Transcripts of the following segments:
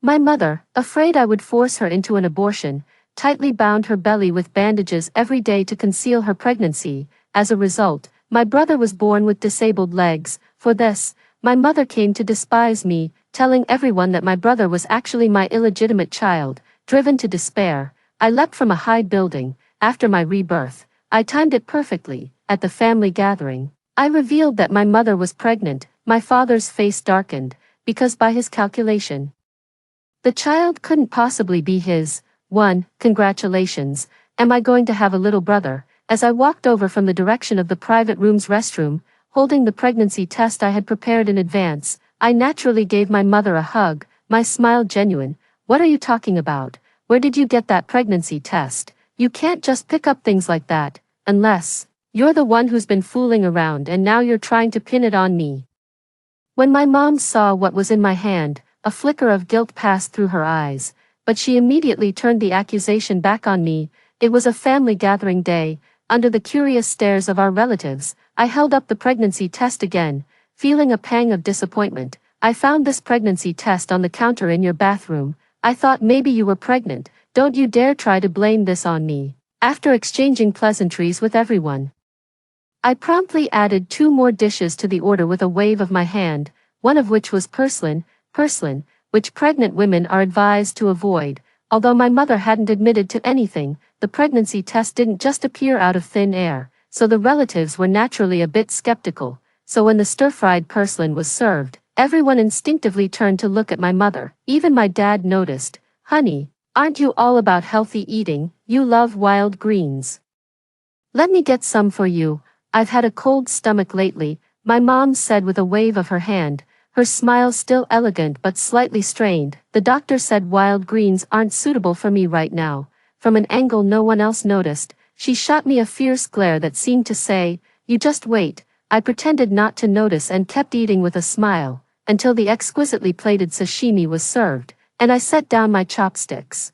My mother, afraid I would force her into an abortion, tightly bound her belly with bandages every day to conceal her pregnancy. As a result, my brother was born with disabled legs. For this, my mother came to despise me, telling everyone that my brother was actually my illegitimate child. Driven to despair, I leapt from a high building. After my rebirth, I timed it perfectly. At the family gathering, I revealed that my mother was pregnant. My father's face darkened, because by his calculation, the child couldn't possibly be his. Congratulations, am I going to have a little brother? As I walked over from the direction of the private room's restroom, holding the pregnancy test I had prepared in advance, I naturally gave my mother a hug, my smile genuine. What are you talking about? Where did you get that pregnancy test? You can't just pick up things like that, unless you're the one who's been fooling around and now you're trying to pin it on me. When my mom saw what was in my hand, a flicker of guilt passed through her eyes, but she immediately turned the accusation back on me. It was a family gathering day. Under the curious stares of our relatives, I held up the pregnancy test again, feeling a pang of disappointment. I found this pregnancy test on the counter in your bathroom. I thought maybe you were pregnant. Don't you dare try to blame this on me. After exchanging pleasantries with everyone, I promptly added 2 more dishes to the order with a wave of my hand, one of which was purslane, which pregnant women are advised to avoid. Although my mother hadn't admitted to anything, the pregnancy test didn't just appear out of thin air, so the relatives were naturally a bit skeptical. So when the stir-fried purslane was served, everyone instinctively turned to look at my mother. Even my dad noticed. Honey, aren't you all about healthy eating? You love wild greens. Let me get some for you. I've had a cold stomach lately, my mom said with a wave of her hand, her smile still elegant but slightly strained. The doctor said wild greens aren't suitable for me right now. From an angle no one else noticed, she shot me a fierce glare that seemed to say, you just wait. I pretended not to notice and kept eating with a smile, until the exquisitely plated sashimi was served, and I set down my chopsticks.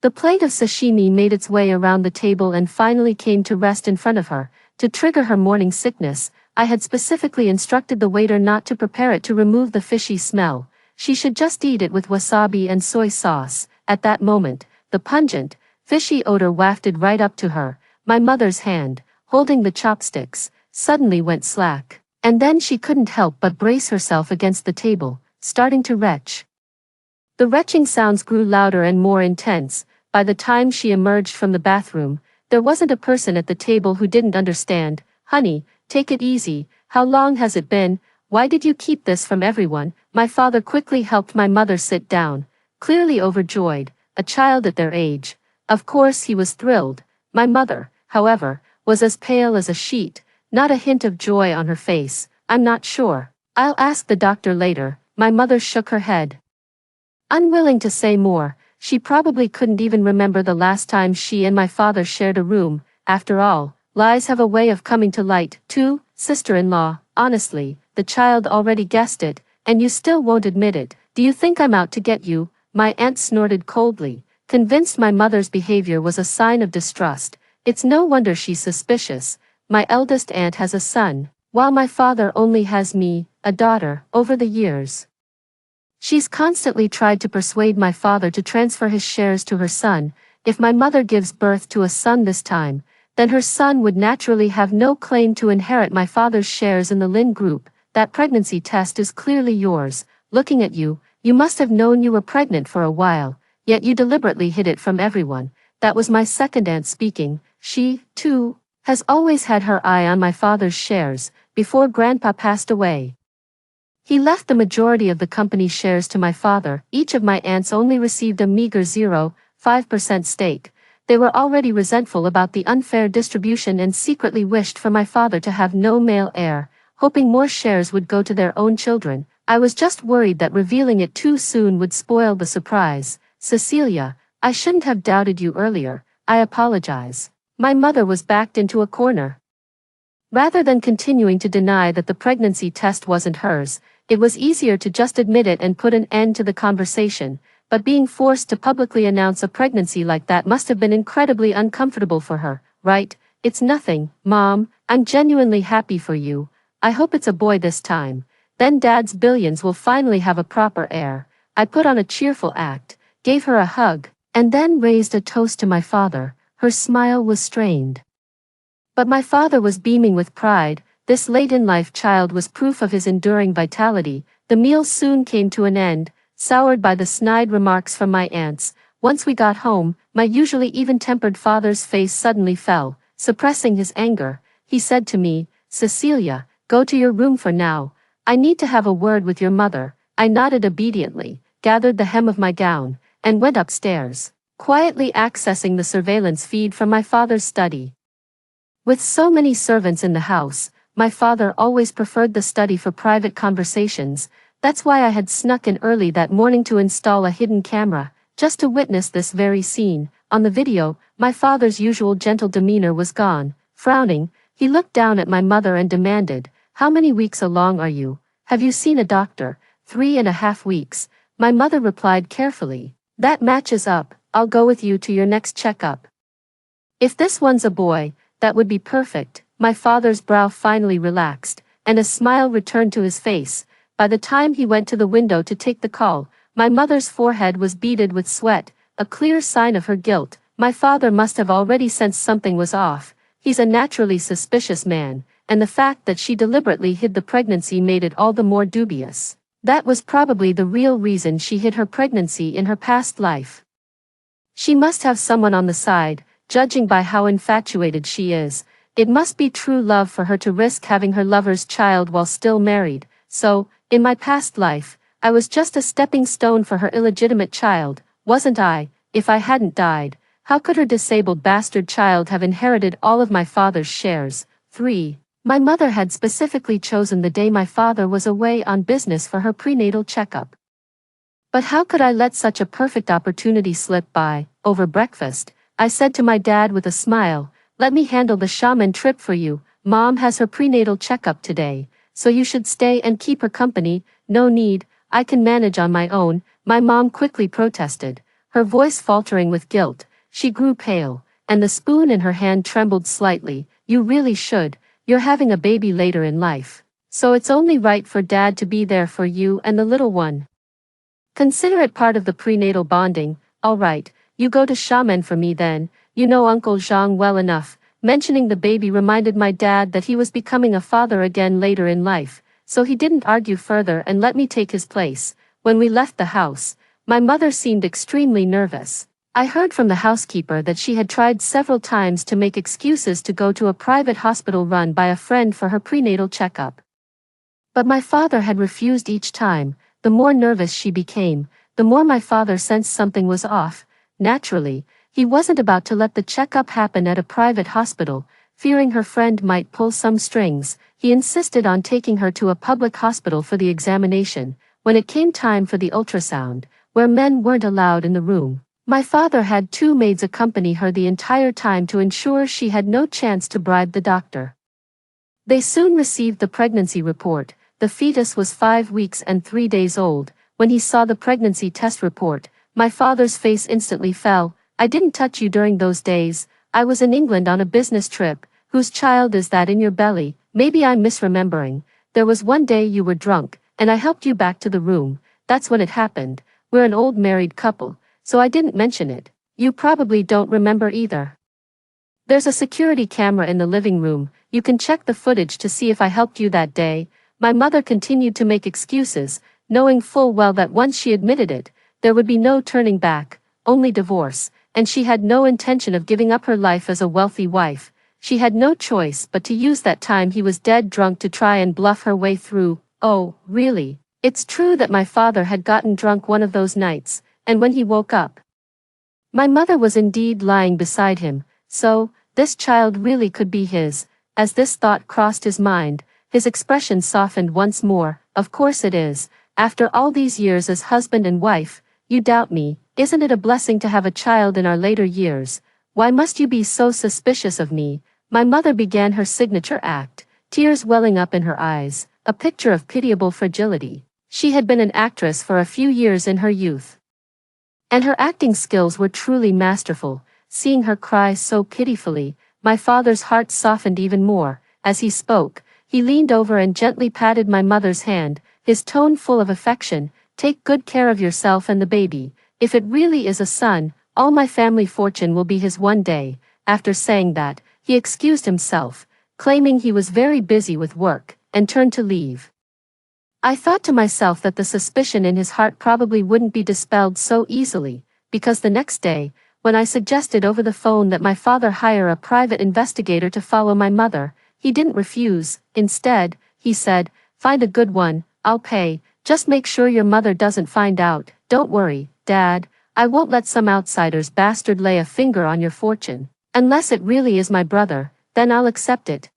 The plate of sashimi made its way around the table and finally came to rest in front of her. To trigger her morning sickness, I had specifically instructed the waiter not to prepare it to remove the fishy smell. She should just eat it with wasabi and soy sauce. At that moment, the pungent, fishy odor wafted right up to her. My mother's hand, holding the chopsticks, suddenly went slack, and then she couldn't help but brace herself against the table, starting to retch. The retching sounds grew louder and more intense. By the time she emerged from the bathroom, there wasn't a person at the table who didn't understand. Honey, take it easy. How long has it been? Why did you keep this from everyone? My father quickly helped my mother sit down, clearly overjoyed, a child at their age. Of course he was thrilled. My mother, however, was as pale as a sheet, not a hint of joy on her face. I'm not sure. I'll ask the doctor later. My mother shook her head, unwilling to say more. She probably couldn't even remember the last time she and my father shared a room. After all, lies have a way of coming to light, too. Sister-in-law, honestly, the child already guessed it, and you still won't admit it. Do you think I'm out to get you? My aunt snorted coldly, convinced my mother's behavior was a sign of distrust. It's no wonder she's suspicious. My eldest aunt has a son, while my father only has me, a daughter. Over the years, she's constantly tried to persuade my father to transfer his shares to her son. If my mother gives birth to a son this time, then her son would naturally have no claim to inherit my father's shares in the Lin Group. That pregnancy test is clearly yours. Looking at you, you must have known you were pregnant for a while, yet you deliberately hid it from everyone. That was my second aunt speaking. She, too, has always had her eye on my father's shares. Before Grandpa passed away, he left the majority of the company's shares to my father. Each of my aunts only received a meager 0.5% stake. They were already resentful about the unfair distribution and secretly wished for my father to have no male heir, hoping more shares would go to their own children. I was just worried that revealing it too soon would spoil the surprise. Cecilia, I shouldn't have doubted you earlier. I apologize. My mother was backed into a corner. Rather than continuing to deny that the pregnancy test wasn't hers, it was easier to just admit it and put an end to the conversation. But being forced to publicly announce a pregnancy like that must have been incredibly uncomfortable for her, right? It's nothing, Mom. I'm genuinely happy for you. I hope it's a boy this time. Then Dad's billions will finally have a proper heir. I put on a cheerful act, gave her a hug, and then raised a toast to my father. Her smile was strained. But my father was beaming with pride. This late-in-life child was proof of his enduring vitality. The meal soon came to an end, soured by the snide remarks from my aunts. Once we got home, my usually even-tempered father's face suddenly fell. Suppressing his anger, he said to me, "Cecilia, go to your room for now. I need to have a word with your mother." I nodded obediently, gathered the hem of my gown, and went upstairs, quietly accessing the surveillance feed from my father's study. With so many servants in the house, my father always preferred the study for private conversations. That's why I had snuck in early that morning to install a hidden camera, just to witness this very scene. On the video, my father's usual gentle demeanor was gone. Frowning, he looked down at my mother and demanded, "How many weeks along are you? Have you seen a doctor?" 3.5 weeks, my mother replied carefully. "That matches up. I'll go with you to your next checkup. If this one's a boy, that would be perfect." My father's brow finally relaxed, and a smile returned to his face. By the time he went to the window to take the call, my mother's forehead was beaded with sweat, a clear sign of her guilt. My father must have already sensed something was off. He's a naturally suspicious man, and the fact that she deliberately hid the pregnancy made it all the more dubious. That was probably the real reason she hid her pregnancy in her past life. She must have someone on the side, judging by how infatuated she is. It must be true love for her to risk having her lover's child while still married. So, in my past life, I was just a stepping stone for her illegitimate child, wasn't I? If I hadn't died, how could her disabled bastard child have inherited all of my father's shares? 3. My mother had specifically chosen the day my father was away on business for her prenatal checkup. But how could I let such a perfect opportunity slip by? Over breakfast, I said to my dad with a smile, "Let me handle the shaman trip for you. Mom has her prenatal checkup today, so you should stay and keep her company." "No need, I can manage on my own," my mom quickly protested, her voice faltering with guilt. She grew pale, and the spoon in her hand trembled slightly. "You really should. You're having a baby later in life, so it's only right for Dad to be there for you and the little one. Consider it part of the prenatal bonding." "All right, you go to shaman for me then. You know Uncle Zhang well enough." Mentioning the baby reminded my dad that he was becoming a father again later in life, so he didn't argue further and let me take his place. When we left the house, my mother seemed extremely nervous. I heard from the housekeeper that she had tried several times to make excuses to go to a private hospital run by a friend for her prenatal checkup. But my father had refused each time. The more nervous she became, the more my father sensed something was off. Naturally, he wasn't about to let the checkup happen at a private hospital. Fearing her friend might pull some strings, he insisted on taking her to a public hospital for the examination. When it came time for the ultrasound, where men weren't allowed in the room, my father had 2 maids accompany her the entire time to ensure she had no chance to bribe the doctor. They soon received the pregnancy report. The fetus was 5 weeks and 3 days old. When he saw the pregnancy test report, my father's face instantly fell. "I didn't touch you during those days. I was in England on a business trip." "Whose child is that in your belly?" "Maybe I'm misremembering. There was one day you were drunk, and I helped you back to the room. That's when it happened. We're an old married couple, so I didn't mention it." "You probably don't remember either. There's a security camera in the living room. You can check the footage to see if I helped you that day." My mother continued to make excuses, knowing full well that once she admitted it, there would be no turning back, only divorce, and she had no intention of giving up her life as a wealthy wife. She had no choice but to use that time he was dead drunk to try and bluff her way through. Oh, really? It's true that my father had gotten drunk one of those nights, and when he woke up, my mother was indeed lying beside him. So, this child really could be his. As this thought crossed his mind, his expression softened once more. "Of course it is. After all these years as husband and wife, you doubt me. Isn't it a blessing to have a child in our later years? Why must you be so suspicious of me?" My mother began her signature act, tears welling up in her eyes, a picture of pitiable fragility. She had been an actress for a few years in her youth, and her acting skills were truly masterful. Seeing her cry so pitifully, my father's heart softened even more. As he spoke, he leaned over and gently patted my mother's hand, his tone full of affection. take good care of yourself and the baby. If it really is a son, all my family fortune will be his one day." After saying that, he excused himself, claiming he was very busy with work, and turned to leave. I thought to myself that the suspicion in his heart probably wouldn't be dispelled so easily, because the next day, when I suggested over the phone that my father hire a private investigator to follow my mother, he didn't refuse. Instead, he said, "Find a good one, I'll pay, just make sure your mother doesn't find out. Don't worry, Dad, I won't let some outsider's bastard lay a finger on your fortune. Unless it really is my brother, then I'll accept it."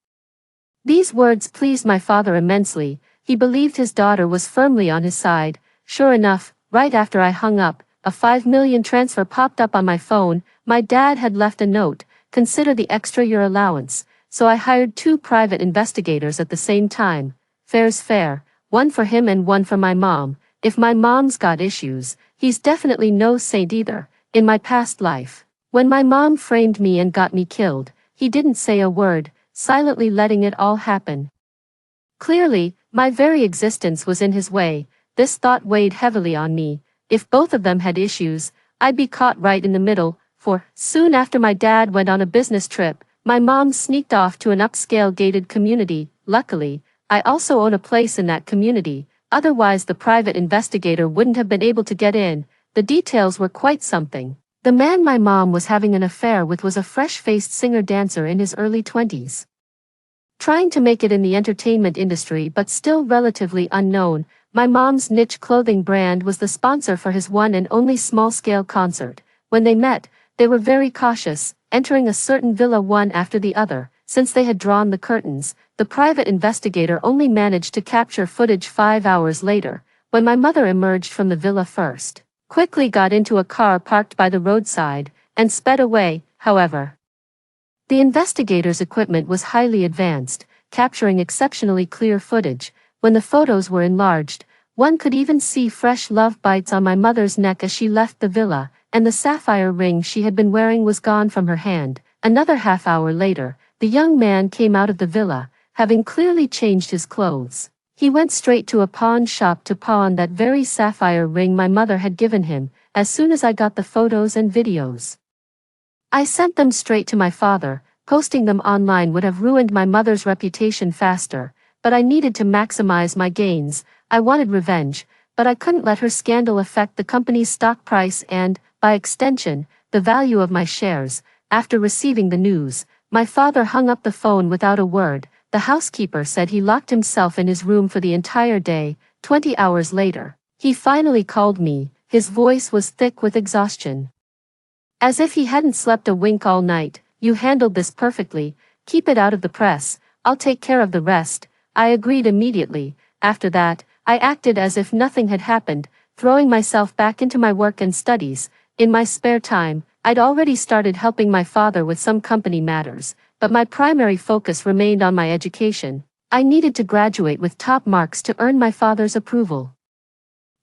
These words pleased my father immensely. He believed his daughter was firmly on his side. Sure enough, right after I hung up, a 5 million transfer popped up on my phone. My dad had left a note, "Consider the extra your allowance," so I hired 2 private investigators at the same time. Fair's fair, one for him and one for my mom. If my mom's got issues, he's definitely no saint either. In my past life, when my mom framed me and got me killed, he didn't say a word, silently letting it all happen. Clearly, my very existence was in his way. This thought weighed heavily on me. If both of them had issues, I'd be caught right in the middle, for, soon after my dad went on a business trip, my mom sneaked off to an upscale gated community. Luckily, I also own a place in that community, otherwise the private investigator wouldn't have been able to get in. The details were quite something. The man my mom was having an affair with was a fresh-faced singer-dancer in his early 20s. Trying to make it in the entertainment industry but still relatively unknown, my mom's niche clothing brand was the sponsor for his one and only small-scale concert. When they met, they were very cautious, entering a certain villa one after the other. Since they had drawn the curtains, the private investigator only managed to capture footage 5 hours later, when my mother emerged from the villa first, quickly got into a car parked by the roadside, and sped away. However, the investigator's equipment was highly advanced, capturing exceptionally clear footage. When the photos were enlarged, one could even see fresh love bites on my mother's neck as she left the villa, and the sapphire ring she had been wearing was gone from her hand. Another half-hour later, the young man came out of the villa, having clearly changed his clothes. He went straight to a pawn shop to pawn that very sapphire ring my mother had given him. As soon as I got the photos and videos, I sent them straight to my father. Posting them online would have ruined my mother's reputation faster, but I needed to maximize my gains. I wanted revenge, but I couldn't let her scandal affect the company's stock price and, by extension, the value of my shares. After receiving the news, my father hung up the phone without a word. The housekeeper said he locked himself in his room for the entire day. 20 hours later, he finally called me. His voice was thick with exhaustion, as if he hadn't slept a wink all night. "You handled this perfectly. Keep it out of the press. I'll take care of the rest." I agreed immediately. After that, I acted as if nothing had happened, throwing myself back into my work and studies. In my spare time, I'd already started helping my father with some company matters, but my primary focus remained on my education. I needed to graduate with top marks to earn my father's approval.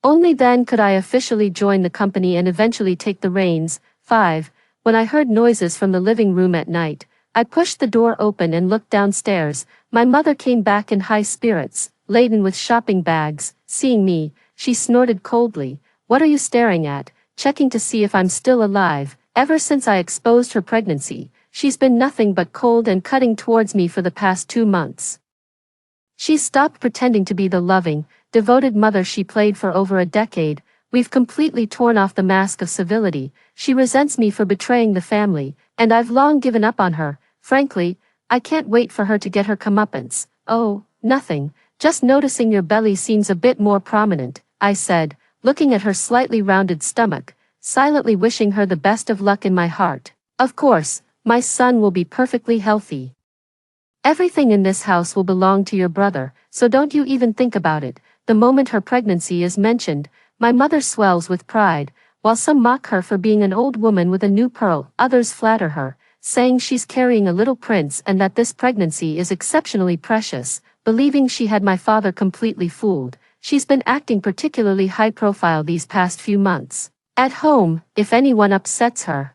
Only then could I officially join the company and eventually take the reins. 5. When I heard noises from the living room at night, I pushed the door open and looked downstairs. My mother came back in high spirits, laden with shopping bags. Seeing me, she snorted coldly. "What are you staring at?" Checking to see if I'm still alive. Ever since I exposed her pregnancy, she's been nothing but cold and cutting towards me for the past 2 months. She's stopped pretending to be the loving, devoted mother she played for over a decade. We've completely torn off the mask of civility. She resents me for betraying the family, and I've long given up on her. Frankly, I can't wait for her to get her comeuppance. "Oh, nothing, just noticing your belly seems a bit more prominent," I said, looking at her slightly rounded stomach, silently wishing her the best of luck in my heart. "Of course, my son will be perfectly healthy. Everything in this house will belong to your brother, so don't you even think about it." The moment her pregnancy is mentioned, my mother swells with pride. While some mock her for being an old woman with a new pearl, others flatter her, saying she's carrying a little prince and that this pregnancy is exceptionally precious. Believing she had my father completely fooled, she's been acting particularly high profile these past few months. At home, if anyone upsets her,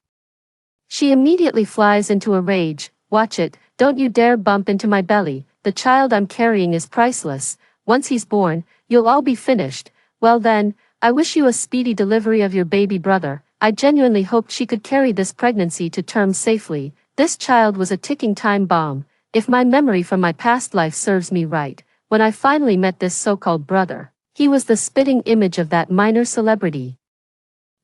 she immediately flies into a rage. "Watch it, don't you dare bump into my belly. The child I'm carrying is priceless. Once he's born, you'll all be finished." Well then, I wish you a speedy delivery of your baby brother. I genuinely hoped she could carry this pregnancy to term safely. This child was a ticking time bomb, if my memory from my past life serves me right. When I finally met this so-called brother, he was the spitting image of that minor celebrity.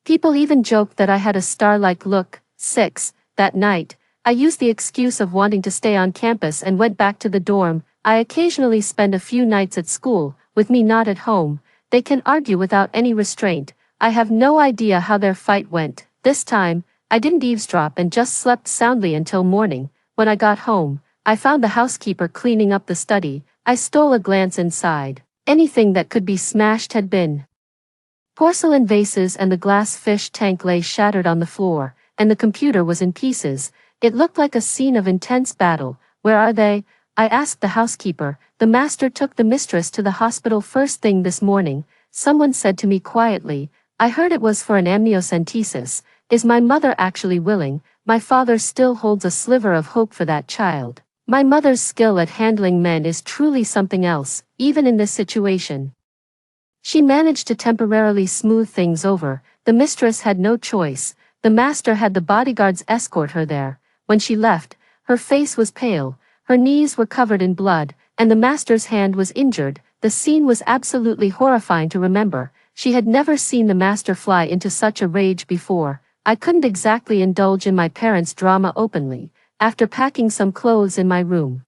People even joked that I had a star-like look. 6. That night, I used the excuse of wanting to stay on campus and went back to the dorm. I occasionally spend a few nights at school, with me not at home. They can argue without any restraint. I have no idea how their fight went. This time, I didn't eavesdrop and just slept soundly until morning. When I got home, I found the housekeeper cleaning up the study. I stole a glance inside. Anything that could be smashed had been. Porcelain vases and the glass fish tank lay shattered on the floor, and the computer was in pieces. It looked like a scene of intense battle. Where are they? I asked the housekeeper. The master took the mistress to the hospital first thing this morning. Someone said to me quietly, I heard it was for an amniocentesis. Is my mother actually willing? My father still holds a sliver of hope for that child. My mother's skill at handling men is truly something else, even in this situation. She managed to temporarily smooth things over. The mistress had no choice. The master had the bodyguards escort her there. When she left, her face was pale, her knees were covered in blood, and the master's hand was injured. The scene was absolutely horrifying to remember. She had never seen the master fly into such a rage before. I couldn't exactly indulge in my parents' drama openly. After packing some clothes in my room,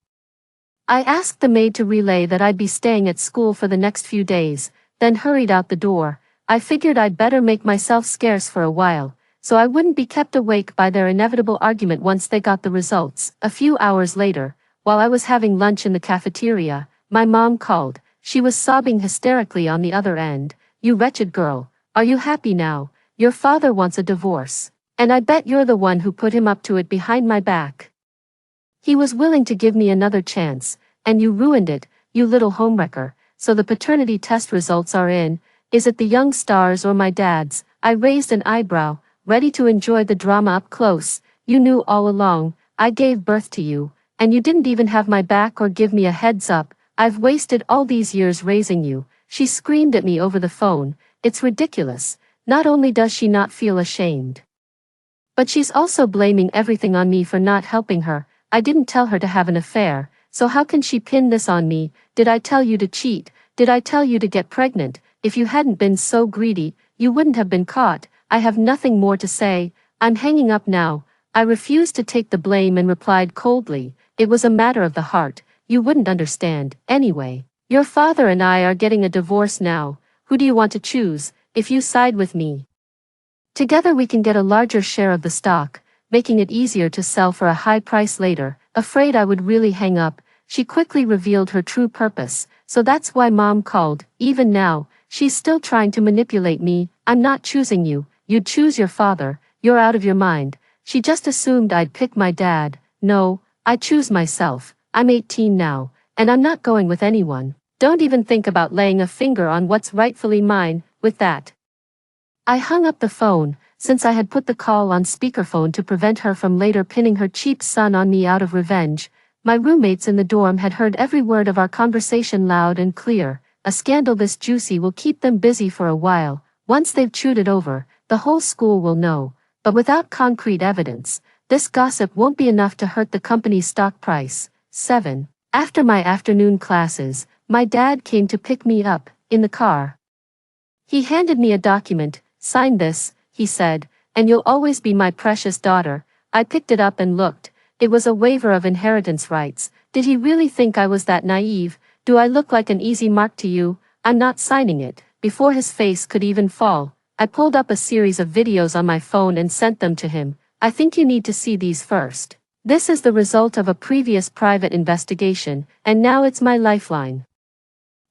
I asked the maid to relay that I'd be staying at school for the next few days, then hurried out the door. I figured I'd better make myself scarce for a while, so I wouldn't be kept awake by their inevitable argument once they got the results. A few hours later, while I was having lunch in the cafeteria, my mom called. She was sobbing hysterically on the other end. You wretched girl, are you happy now? Your father wants a divorce. And I bet you're the one who put him up to it behind my back. He was willing to give me another chance, and you ruined it, you little homewrecker. So the paternity test results are in. Is it the young star's or my dad's? I raised an eyebrow, ready to enjoy the drama up close. You knew all along. I gave birth to you, and you didn't even have my back or give me a heads up. I've wasted all these years raising you. She screamed at me over the phone. It's ridiculous. Not only does she not feel ashamed, but she's also blaming everything on me for not helping her. I didn't tell her to have an affair, so how can she pin this on me? Did I tell you to cheat? Did I tell you to get pregnant? If you hadn't been so greedy, you wouldn't have been caught. I have nothing more to say. I'm hanging up now. I refused to take the blame and replied coldly, it was a matter of the heart. You wouldn't understand. Anyway, your father and I are getting a divorce now. Who do you want to choose? If you side with me, together we can get a larger share of the stock, making it easier to sell for a high price later. Afraid I would really hang up, she quickly revealed her true purpose. So that's why mom called. Even now, she's still trying to manipulate me. I'm not choosing you. You'd choose your father. You're out of your mind. She just assumed I'd pick my dad. No, I choose myself. I'm 18 now, and I'm not going with anyone. Don't even think about laying a finger on what's rightfully mine. With that, I hung up the phone, since I had put the call on speakerphone to prevent her from later pinning her cheap son on me out of revenge. My roommates in the dorm had heard every word of our conversation loud and clear. A scandal this juicy will keep them busy for a while. Once they've chewed it over, the whole school will know. But without concrete evidence, this gossip won't be enough to hurt the company's stock price. 7. After my afternoon classes, my dad came to pick me up, in the car. He handed me a document. Sign this, he said, and you'll always be my precious daughter. I picked it up and looked. It was a waiver of inheritance rights. Did he really think I was that naive? Do I look like an easy mark to you? I'm not signing it. Before his face could even fall, I pulled up a series of videos on my phone and sent them to him. I think you need to see these first. This is the result of a previous private investigation, and now it's my lifeline.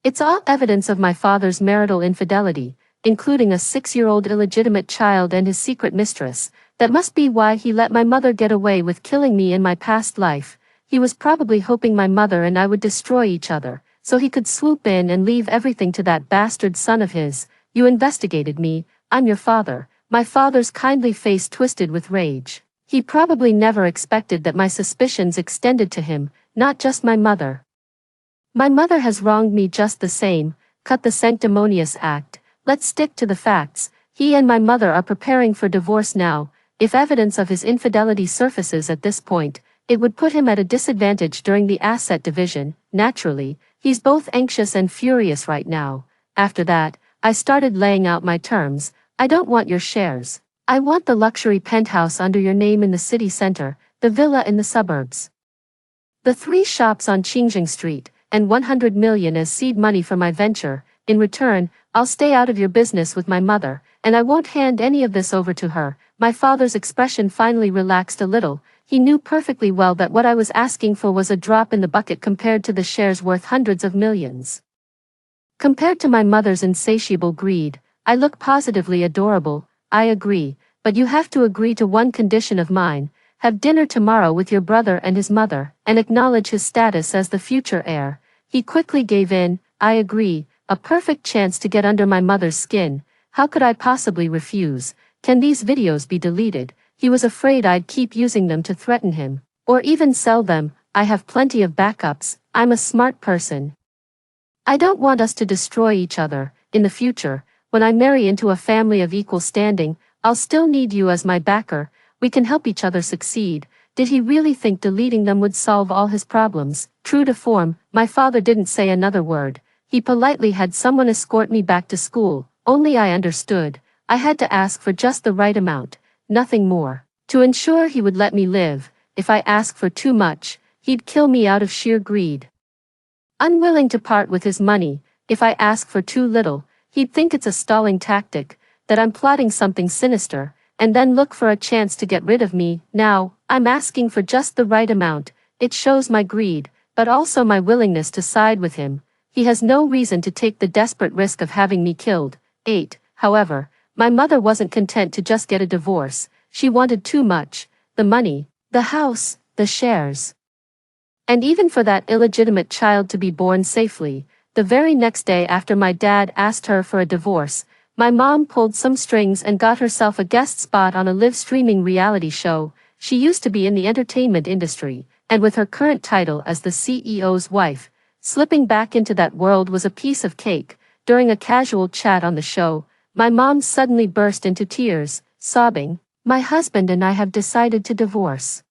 It's all evidence of my father's marital infidelity, including a 6-year-old illegitimate child and his secret mistress. That must be why he let my mother get away with killing me in my past life. He was probably hoping my mother and I would destroy each other, so he could swoop in and leave everything to that bastard son of his. You investigated me, I'm your father. My father's kindly face twisted with rage. He probably never expected that my suspicions extended to him, not just my mother. My mother has wronged me just the same. Cut the sanctimonious act. Let's stick to the facts. He and my mother are preparing for divorce now. If evidence of his infidelity surfaces at this point, it would put him at a disadvantage during the asset division. Naturally, he's both anxious and furious right now. After that, I started laying out my terms. I don't want your shares. I want the luxury penthouse under your name in the city center, the villa in the suburbs, the 3 shops on Qingjing Street, and 100 million as seed money for my venture. In return, I'll stay out of your business with my mother, and I won't hand any of this over to her. My father's expression finally relaxed a little. He knew perfectly well that what I was asking for was a drop in the bucket compared to the shares worth hundreds of millions. Compared to my mother's insatiable greed, I look positively adorable. I agree, but you have to agree to one condition of mine. Have dinner tomorrow with your brother and his mother, and acknowledge his status as the future heir. He quickly gave in. I agree, a perfect chance to get under my mother's skin. How could I possibly refuse? Can these videos be deleted? He was afraid I'd keep using them to threaten him, or even sell them. I have plenty of backups. I'm a smart person. I don't want us to destroy each other. In the future, when I marry into a family of equal standing, I'll still need you as my backer. We can help each other succeed. Did he really think deleting them would solve all his problems? True to form, my father didn't say another word. He politely had someone escort me back to school. Only I understood. I had to ask for just the right amount, nothing more, to ensure he would let me live. If I asked for too much, he'd kill me out of sheer greed. Unwilling to part with his money, if I ask for too little, he'd think it's a stalling tactic, that I'm plotting something sinister, and then look for a chance to get rid of me. Now, I'm asking for just the right amount. It shows my greed, but also my willingness to side with him. He has no reason to take the desperate risk of having me killed. 8. However, my mother wasn't content to just get a divorce. She wanted too much. The money, the house, the shares. And even for that illegitimate child to be born safely. The very next day after my dad asked her for a divorce, my mom pulled some strings and got herself a guest spot on a live streaming reality show. She used to be in the entertainment industry, and with her current title as the CEO's wife, slipping back into that world was a piece of cake. During a casual chat on the show, my mom suddenly burst into tears, sobbing, "My husband and I have decided to divorce.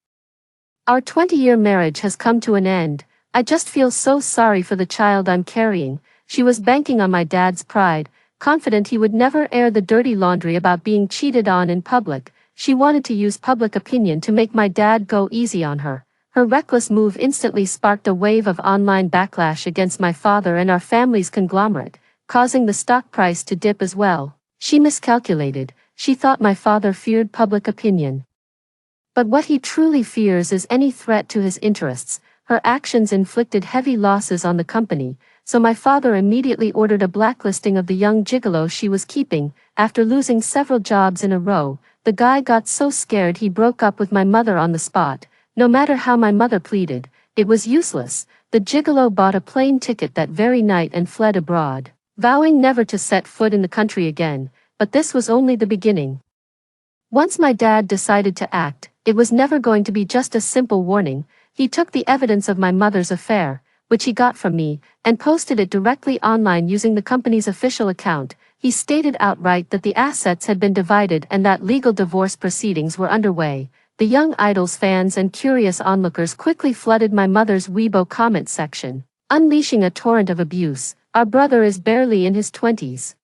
Our 20-year marriage has come to an end. I just feel so sorry for the child I'm carrying." She was banking on my dad's pride, confident he would never air the dirty laundry about being cheated on in public. She wanted to use public opinion to make my dad go easy on her. Her reckless move instantly sparked a wave of online backlash against my father and our family's conglomerate, causing the stock price to dip as well. She miscalculated. She thought my father feared public opinion. But what he truly fears is any threat to his interests. Her actions inflicted heavy losses on the company, so my father immediately ordered a blacklisting of the young gigolo she was keeping. After losing several jobs in a row, the guy got so scared he broke up with my mother on the spot. No matter how my mother pleaded, it was useless. The gigolo bought a plane ticket that very night and fled abroad, vowing never to set foot in the country again. But this was only the beginning. Once my dad decided to act, it was never going to be just a simple warning. He took the evidence of my mother's affair, which he got from me, and posted it directly online using the company's official account. He stated outright that the assets had been divided and that legal divorce proceedings were underway. The young idol's fans and curious onlookers quickly flooded my mother's Weibo comment section, unleashing a torrent of abuse. "Our brother is barely in his 20s.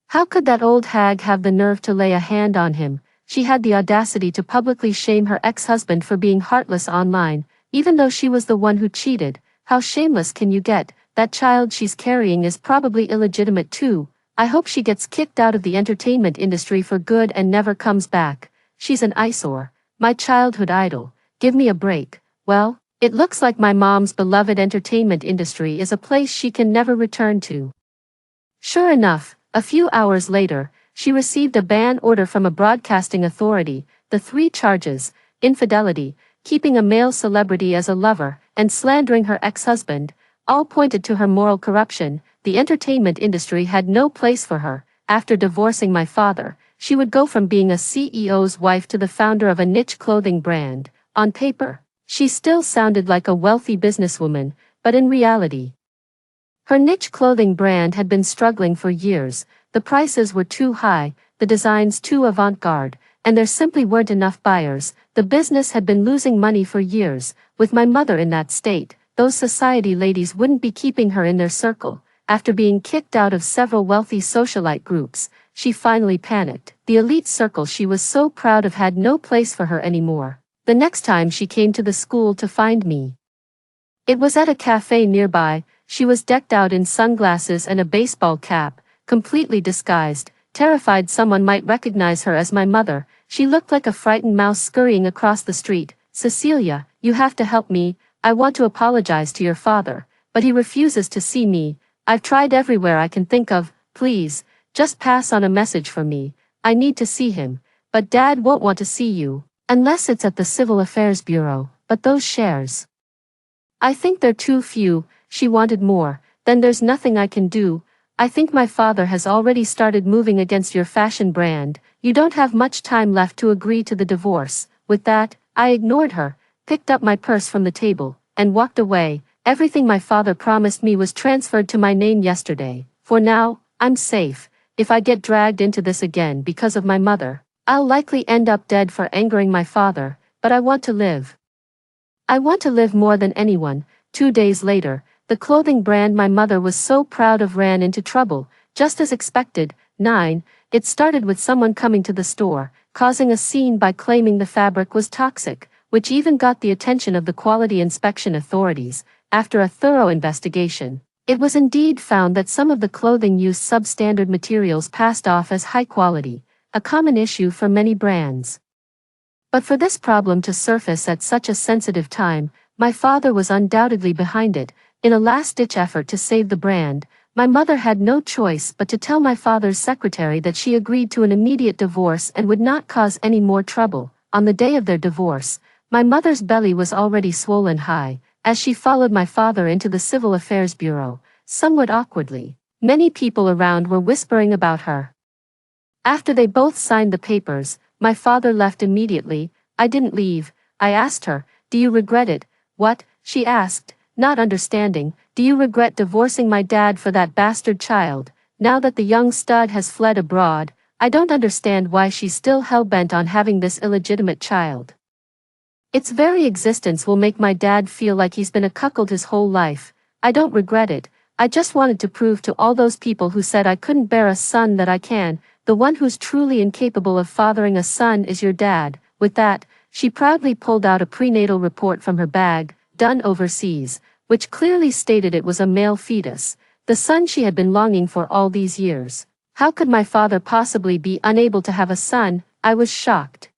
How could that old hag have the nerve to lay a hand on him?" She had the audacity to publicly shame her ex-husband for being heartless online, even though she was the one who cheated. How shameless can you get? That child she's carrying is probably illegitimate too. I hope she gets kicked out of the entertainment industry for good and never comes back. She's an eyesore. My childhood idol. Give me a break. Well, it looks like my mom's beloved entertainment industry is a place she can never return to. Sure enough, a few hours later, she received a ban order from a broadcasting authority. The 3 charges, infidelity, keeping a male celebrity as a lover, and slandering her ex-husband, all pointed to her moral corruption. The entertainment industry had no place for her. After divorcing my father, she would go from being a CEO's wife to the founder of a niche clothing brand. On paper, she still sounded like a wealthy businesswoman, but in reality, Her niche clothing brand had been struggling for years. The prices were too high, the designs too avant-garde, and there simply weren't enough buyers. The business had been losing money for years. With my mother in that state, those society ladies wouldn't be keeping her in their circle. After being kicked out of several wealthy socialite groups, she finally panicked. The elite circle she was so proud of had no place for her anymore. The next time she came to the school to find me, it was at a cafe nearby. She was decked out in sunglasses and a baseball cap, completely disguised, terrified someone might recognize her as my mother. She looked like a frightened mouse scurrying across the street. "Cecilia, you have to help me. I want to apologize to your father, but he refuses to see me. I've tried everywhere I can think of. Please, just pass on a message for me. I need to see him, but Dad won't want to see you, unless it's at the Civil Affairs Bureau. But those shares, I think they're too few." She wanted more. "Then there's nothing I can do. I think my father has already started moving against your fashion brand. You don't have much time left to agree to the divorce." With that, I ignored her, picked up my purse from the table, and walked away. Everything my father promised me was transferred to my name yesterday. For now, I'm safe. If I get dragged into this again because of my mother, I'll likely end up dead for angering my father, but I want to live. I want to live more than anyone. 2 days later, the clothing brand my mother was so proud of ran into trouble, just as expected. 9. It started with someone coming to the store, causing a scene by claiming the fabric was toxic, which even got the attention of the quality inspection authorities. After a thorough investigation, it was indeed found that some of the clothing used substandard materials passed off as high quality, a common issue for many brands. But for this problem to surface at such a sensitive time, my father was undoubtedly behind it. In a last-ditch effort to save the brand, my mother had no choice but to tell my father's secretary that she agreed to an immediate divorce and would not cause any more trouble. On the day of their divorce, my mother's belly was already swollen high, as she followed my father into the Civil Affairs Bureau, somewhat awkwardly. Many people around were whispering about her. After they both signed the papers, my father left immediately. I didn't leave. I asked her, "Do you regret it?" "What?" she asked, not understanding. "Do you regret divorcing my dad for that bastard child, now that the young stud has fled abroad?" I don't understand why she's still hell-bent on having this illegitimate child. Its very existence will make my dad feel like he's been a cuckold his whole life. I don't regret it. I just wanted to prove to all those people who said I couldn't bear a son that I can. The one who's truly incapable of fathering a son is your dad. With that, she proudly pulled out a prenatal report from her bag, done overseas, which clearly stated it was a male fetus, the son she had been longing for all these years. How could my father possibly be unable to have a son? I was shocked.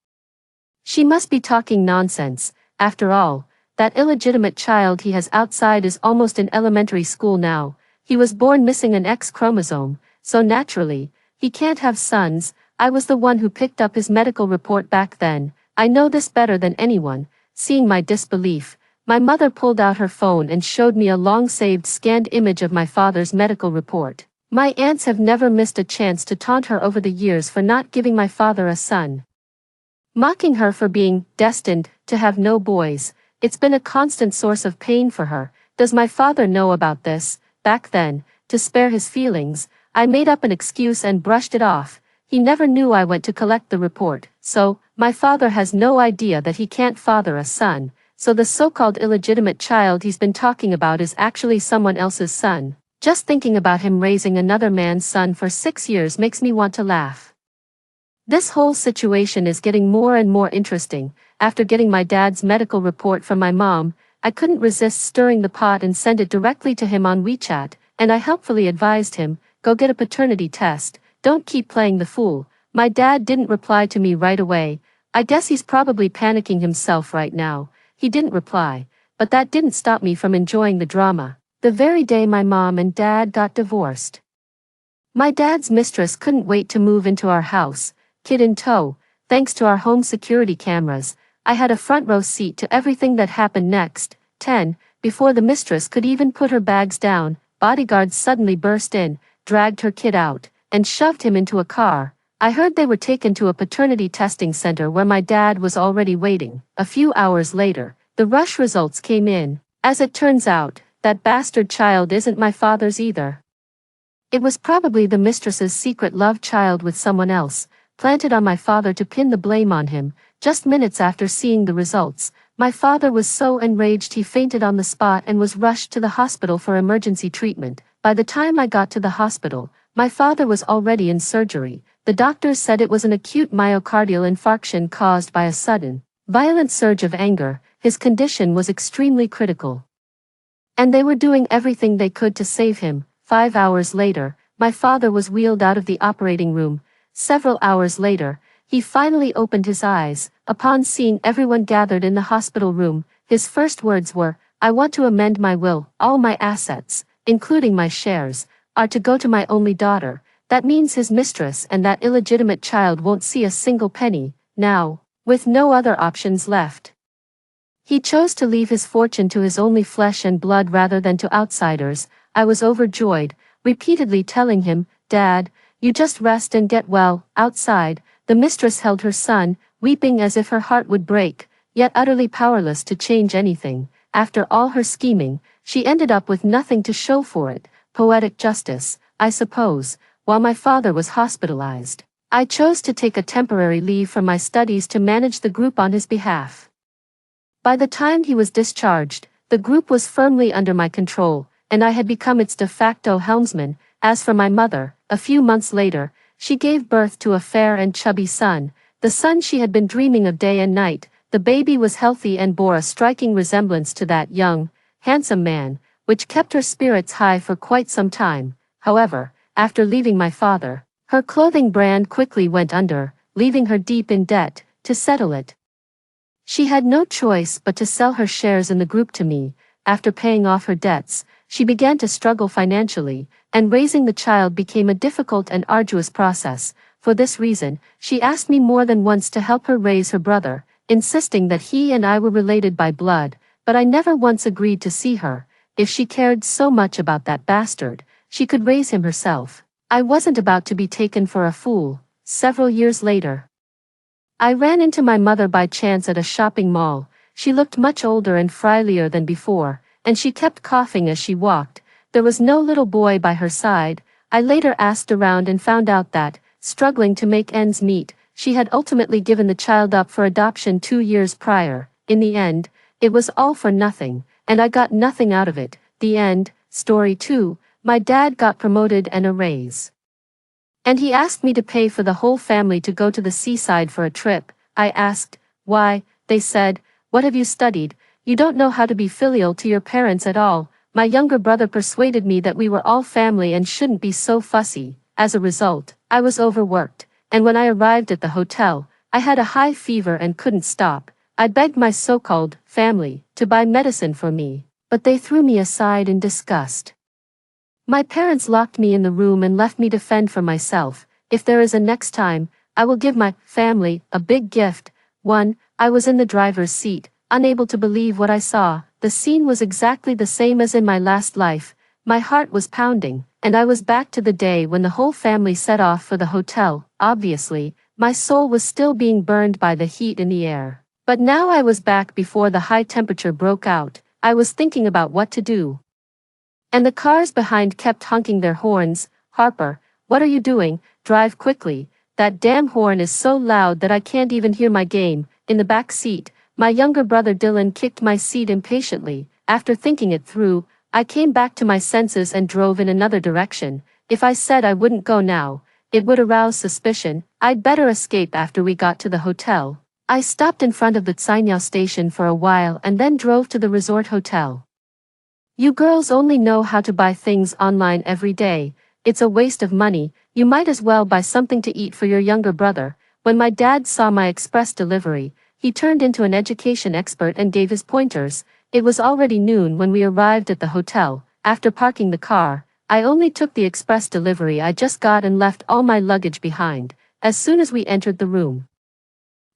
She must be talking nonsense. After all, that illegitimate child he has outside is almost in elementary school now. He was born missing an X chromosome, so naturally, he can't have sons. I was the one who picked up his medical report back then. I know this better than anyone. Seeing my disbelief, my mother pulled out her phone and showed me a long-saved scanned image of my father's medical report. My aunts have never missed a chance to taunt her over the years for not giving my father a son, mocking her for being destined to have no boys. It's been a constant source of pain for her. Does my father know about this? Back then, to spare his feelings, I made up an excuse and brushed it off. He never knew I went to collect the report, so, my father has no idea that he can't father a son. So the so-called illegitimate child he's been talking about is actually someone else's son. Just thinking about him raising another man's son for 6 years makes me want to laugh. This whole situation is getting more and more interesting. After getting my dad's medical report from my mom, I couldn't resist stirring the pot and send it directly to him on WeChat, and I helpfully advised him, "Go get a paternity test, don't keep playing the fool." My dad didn't reply to me right away. I guess he's probably panicking himself right now. He didn't reply, but that didn't stop me from enjoying the drama. The very day my mom and dad got divorced, my dad's mistress couldn't wait to move into our house, kid in tow. Thanks to our home security cameras, I had a front row seat to everything that happened next. 10. Before the mistress could even put her bags down, bodyguards suddenly burst in, dragged her kid out, and shoved him into a car. I heard they were taken to a paternity testing center where my dad was already waiting. A few hours later, the rush results came in. As it turns out, that bastard child isn't my father's either. It was probably the mistress's secret love child with someone else, planted on my father to pin the blame on him. Just minutes after seeing the results, my father was so enraged he fainted on the spot and was rushed to the hospital for emergency treatment. By the time I got to the hospital, my father was already in surgery. The doctors said it was an acute myocardial infarction caused by a sudden, violent surge of anger. His condition was extremely critical, and they were doing everything they could to save him. 5 hours later, my father was wheeled out of the operating room. Several hours later, he finally opened his eyes. Upon seeing everyone gathered in the hospital room, his first words were, "I want to amend my will. All my assets, including my shares, are to go to my only daughter." That means his mistress and that illegitimate child won't see a single penny. Now, with no other options left, he chose to leave his fortune to his only flesh and blood rather than to outsiders. I was overjoyed, repeatedly telling him, "Dad, you just rest and get well." Outside, the mistress held her son, weeping as if her heart would break, yet utterly powerless to change anything. After all her scheming, she ended up with nothing to show for it. Poetic justice, I suppose. While my father was hospitalized, I chose to take a temporary leave from my studies to manage the group on his behalf. By the time he was discharged, the group was firmly under my control, and I had become its de facto helmsman. As for my mother, a few months later, she gave birth to a fair and chubby son, the son she had been dreaming of day and night. The baby was healthy and bore a striking resemblance to that young, handsome man, which kept her spirits high for quite some time. However, after leaving my father, her clothing brand quickly went under, leaving her deep in debt. To settle it, she had no choice but to sell her shares in the group to me. After paying off her debts, she began to struggle financially, and raising the child became a difficult and arduous process. For this reason, she asked me more than once to help her raise her brother, insisting that he and I were related by blood, but I never once agreed to see her. If she cared so much about that bastard, she could raise him herself. I wasn't about to be taken for a fool. Several years later, I ran into my mother by chance at a shopping mall. She looked much older and frielier than before, and she kept coughing as she walked. There was no little boy by her side. I later asked around and found out that, struggling to make ends meet, she had ultimately given the child up for adoption 2 years prior. In the end, it was all for nothing, and I got nothing out of it. The end. Story 2. My dad got promoted and a raise, and he asked me to pay for the whole family to go to the seaside for a trip. I asked, why? They said, "What have you studied? You don't know how to be filial to your parents at all." My younger brother persuaded me that we were all family and shouldn't be so fussy. As a result, I was overworked, and when I arrived at the hotel, I had a high fever and couldn't stop. I begged my so-called family to buy medicine for me, but they threw me aside in disgust. My parents locked me in the room and left me to fend for myself. If there is a next time, I will give my family a big gift. 1. I was in the driver's seat, unable to believe what I saw. The scene was exactly the same as in my last life. My heart was pounding, and I was back to the day when the whole family set off for the hotel. Obviously, my soul was still being burned by the heat in the air. But now I was back before the high temperature broke out. I was thinking about what to do, and the cars behind kept honking their horns. "Harper, what are you doing? Drive quickly. That damn horn is so loud that I can't even hear my game." In the back seat, my younger brother Dylan kicked my seat impatiently. After thinking it through, I came back to my senses and drove in another direction. If I said I wouldn't go now, it would arouse suspicion. I'd better escape after we got to the hotel. I stopped in front of the Tsainyao station for a while and then drove to the resort hotel. You girls only know how to buy things online every day. It's a waste of money. You might as well buy something to eat for your younger brother. When my dad saw my express delivery, he turned into an education expert and gave his pointers. It was already noon when we arrived at the hotel. After parking the car, I only took the express delivery I just got and left all my luggage behind. As soon as we entered the room,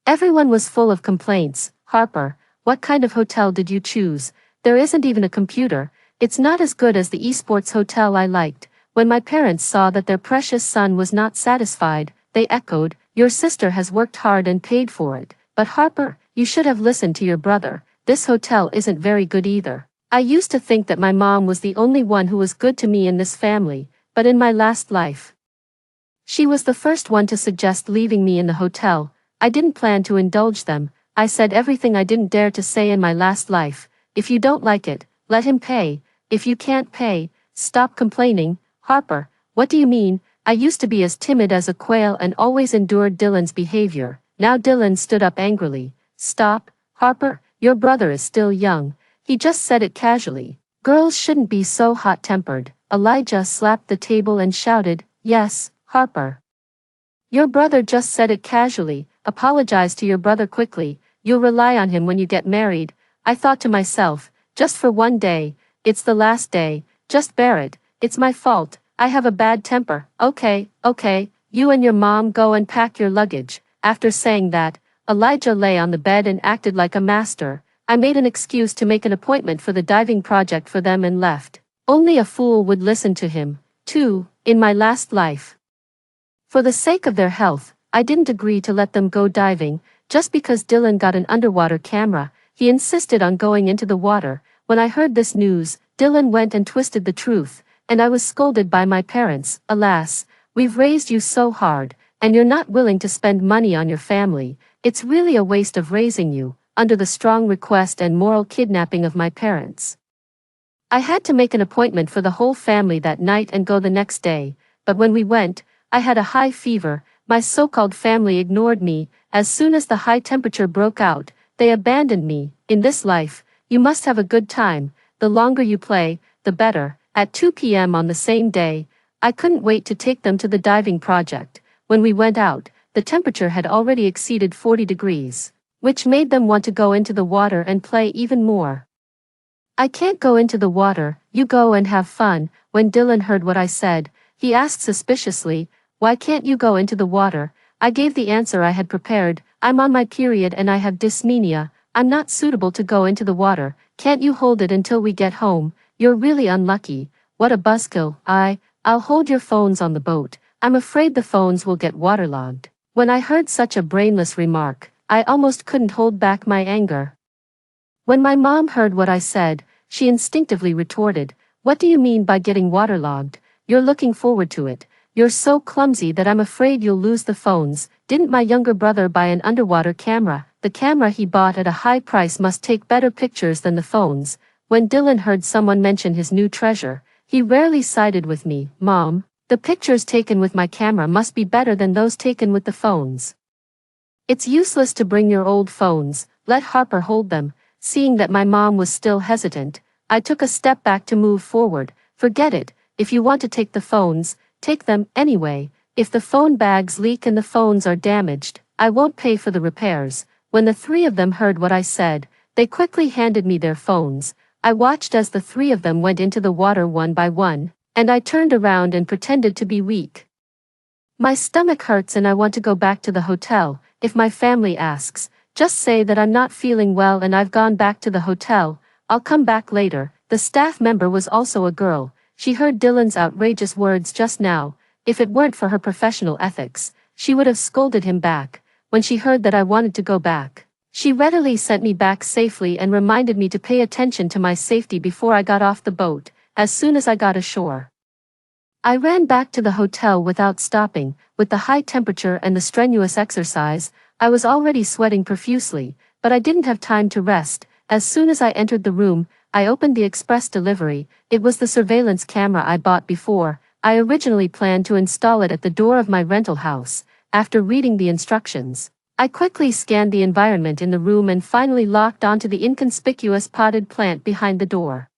everyone was full of complaints. "Harper, what kind of hotel did you choose? There isn't even a computer. It's not as good as the esports hotel I liked." When my parents saw that their precious son was not satisfied, they echoed, "Your sister has worked hard and paid for it. But Harper, you should have listened to your brother. This hotel isn't very good either." I used to think that my mom was the only one who was good to me in this family, but in my last life, she was the first one to suggest leaving me in the hotel. I didn't plan to indulge them. I said everything I didn't dare to say in my last life. If you don't like it, let him pay. If you can't pay, stop complaining. Harper, what do you mean? I used to be as timid as a quail and always endured Dylan's behavior. Now Dylan stood up angrily. Stop, Harper, your brother is still young. He just said it casually. Girls shouldn't be so hot-tempered. Elijah slapped the table and shouted, Yes, Harper. Your brother just said it casually. Apologize to your brother quickly. You'll rely on him when you get married. I thought to myself, just for one day. It's the last day. Just bear it. It's my fault. I have a bad temper. Okay, you and your mom go and pack your luggage. After saying that, Elijah lay on the bed and acted like a master. I made an excuse to make an appointment for the diving project for them and left. Only a fool would listen to him. 2. In my last life. For the sake of their health, I didn't agree to let them go diving. Just because Dylan got an underwater camera, he insisted on going into the water. When I heard this news, Dylan went and twisted the truth, and I was scolded by my parents. Alas, we've raised you so hard, and you're not willing to spend money on your family. It's really a waste of raising you, under the strong request and moral kidnapping of my parents. I had to make an appointment for the whole family that night and go the next day, but when we went, I had a high fever. My so-called family ignored me. As soon as the high temperature broke out, they abandoned me. In this life, you must have a good time. The longer you play, the better. At 2 p.m. on the same day, I couldn't wait to take them to the diving project. When we went out, the temperature had already exceeded 40 degrees, which made them want to go into the water and play even more. I can't go into the water, you go and have fun. When Dylan heard what I said, he asked suspiciously, Why can't you go into the water? I gave the answer I had prepared. I'm on my period and I have dysmenorrhea. I'm not suitable to go into the water. Can't you hold it until we get home? You're really unlucky. What a buzzkill. I'll hold your phones on the boat. I'm afraid the phones will get waterlogged. When I heard such a brainless remark, I almost couldn't hold back my anger. When my mom heard what I said, she instinctively retorted, What do you mean by getting waterlogged? You're looking forward to it. You're so clumsy that I'm afraid you'll lose the phones. Didn't my younger brother buy an underwater camera? The camera he bought at a high price must take better pictures than the phones. When Dylan heard someone mention his new treasure, he rarely sided with me. Mom, the pictures taken with my camera must be better than those taken with the phones. It's useless to bring your old phones. Let Harper hold them. Seeing that my mom was still hesitant, I took a step back to move forward. Forget it. If you want to take the phones, take them anyway. If the phone bags leak and the phones are damaged, I won't pay for the repairs. When the three of them heard what I said, they quickly handed me their phones. I watched as the three of them went into the water one by one, and I turned around and pretended to be weak. My stomach hurts and I want to go back to the hotel. If my family asks, just say that I'm not feeling well and I've gone back to the hotel. I'll come back later. The staff member was also a girl. She heard Dylan's outrageous words just now. If it weren't for her professional ethics, she would have scolded him back. When she heard that I wanted to go back, she readily sent me back safely and reminded me to pay attention to my safety before I got off the boat. As soon as I got ashore, I ran back to the hotel without stopping. With the high temperature and the strenuous exercise, I was already sweating profusely, but I didn't have time to rest. As soon as I entered the room, I opened the express delivery. It was the surveillance camera I bought before. I originally planned to install it at the door of my rental house. After reading the instructions, I quickly scanned the environment in the room and finally locked onto the inconspicuous potted plant behind the door.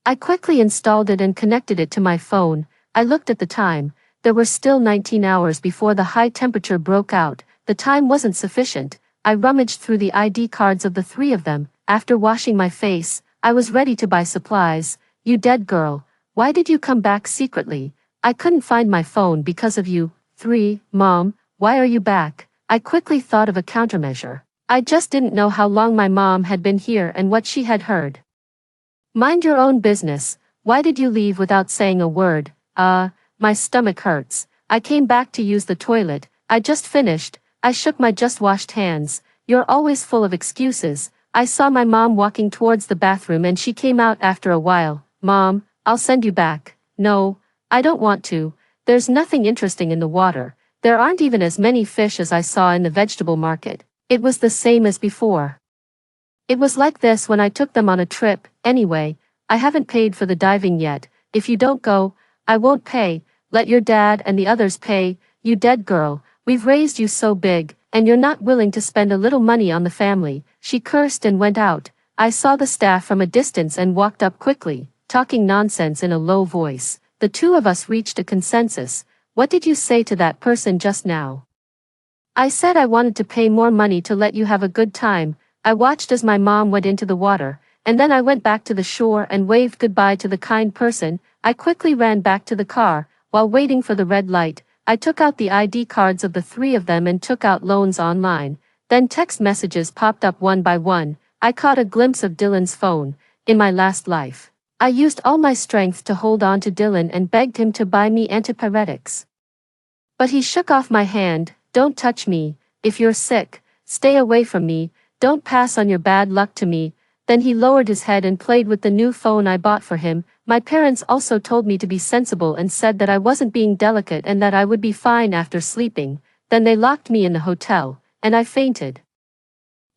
I quickly installed it and connected it to my phone. I looked at the time. There were still 19 hours before the high temperature broke out. The time wasn't sufficient. I rummaged through the ID cards of the three of them. After washing my face, I was ready to buy supplies. You dead girl, why did you come back secretly? I couldn't find my phone because of you. 3. Mom, why are you back? I quickly thought of a countermeasure. I just didn't know how long my mom had been here and what she had heard. Mind your own business. Why did you leave without saying a word? My stomach hurts. I came back to use the toilet. I just finished. I shook my just washed hands. You're always full of excuses. I saw my mom walking towards the bathroom and she came out after a while. Mom, I'll send you back. No, I don't want to. There's nothing interesting in the water. There aren't even as many fish as I saw in the vegetable market. It was the same as before. It was like this when I took them on a trip. Anyway, I haven't paid for the diving yet. If you don't go, I won't pay. Let your dad and the others pay. You dead girl, we've raised you so big, and you're not willing to spend a little money on the family. She cursed and went out. I saw the staff from a distance and walked up quickly, talking nonsense in a low voice. The two of us reached a consensus. What did you say to that person just now? I said I wanted to pay more money to let you have a good time. I watched as my mom went into the water, and then I went back to the shore and waved goodbye to the kind person. I quickly ran back to the car. While waiting for the red light, I took out the ID cards of the three of them and took out loans online. Then text messages popped up one by one. I caught a glimpse of Dylan's phone. In my last life, I used all my strength to hold on to Dylan and begged him to buy me antipyretics. But he shook off my hand. Don't touch me. If you're sick, stay away from me. Don't pass on your bad luck to me. Then he lowered his head and played with the new phone I bought for him. My parents also told me to be sensible and said that I wasn't being delicate and that I would be fine after sleeping. Then they locked me in the hotel, and I fainted.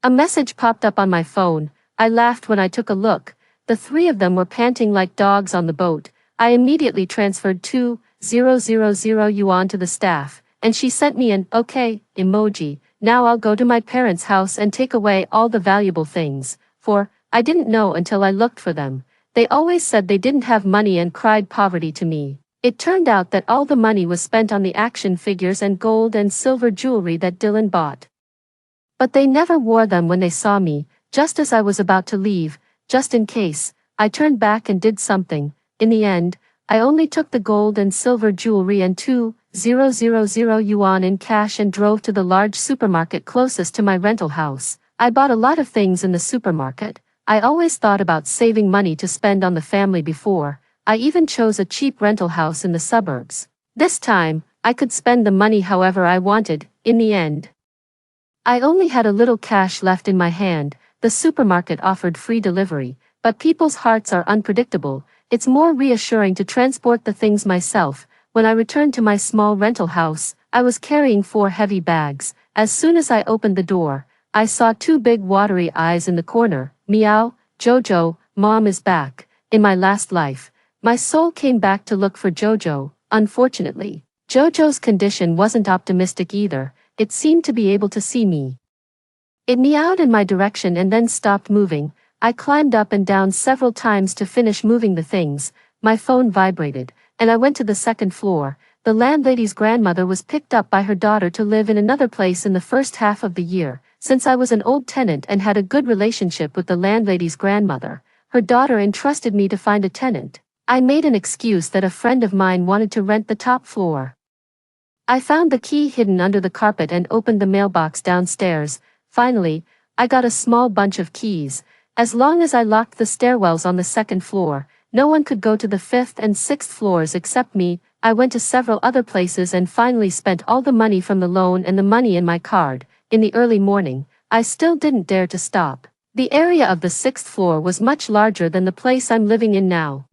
A message popped up on my phone. I laughed when I took a look. The three of them were panting like dogs on the boat. I immediately transferred 2,000 yuan to the staff, and she sent me an okay emoji. Now I'll go to my parents' house and take away all the valuable things, for I didn't know until I looked for them. They always said they didn't have money and cried poverty to me. It turned out that all the money was spent on the action figures and gold and silver jewelry that Dylan bought. But they never wore them when they saw me. Just as I was about to leave, just in case, I turned back and did something. In the end, I only took the gold and silver jewelry and 2,000 yuan in cash and drove to the large supermarket closest to my rental house. I bought a lot of things in the supermarket. I always thought about saving money to spend on the family before. I even chose a cheap rental house in the suburbs. This time, I could spend the money however I wanted. In the end, I only had a little cash left in my hand. The supermarket offered free delivery, but people's hearts are unpredictable. It's more reassuring to transport the things myself. When I returned to my small rental house, I was carrying 4 heavy bags. As soon as I opened the door, I saw 2 big watery eyes in the corner. Meow, Jojo, Mom is back. In my last life, my soul came back to look for Jojo. Unfortunately, Jojo's condition wasn't optimistic either. It seemed to be able to see me. It meowed in my direction and then stopped moving. I climbed up and down several times to finish moving the things. My phone vibrated, and I went to the 2nd floor. The landlady's grandmother was picked up by her daughter to live in another place in the first half of the year. Since I was an old tenant and had a good relationship with the landlady's grandmother, her daughter entrusted me to find a tenant. I made an excuse that a friend of mine wanted to rent the top floor. I found the key hidden under the carpet and opened the mailbox downstairs. Finally, I got a small bunch of keys. As long as I locked the stairwells on the 2nd floor, no one could go to the 5th and 6th floors except me. I went to several other places and finally spent all the money from the loan and the money in my card. In the early morning, I still didn't dare to stop. The area of the 6th floor was much larger than the place I'm living in now.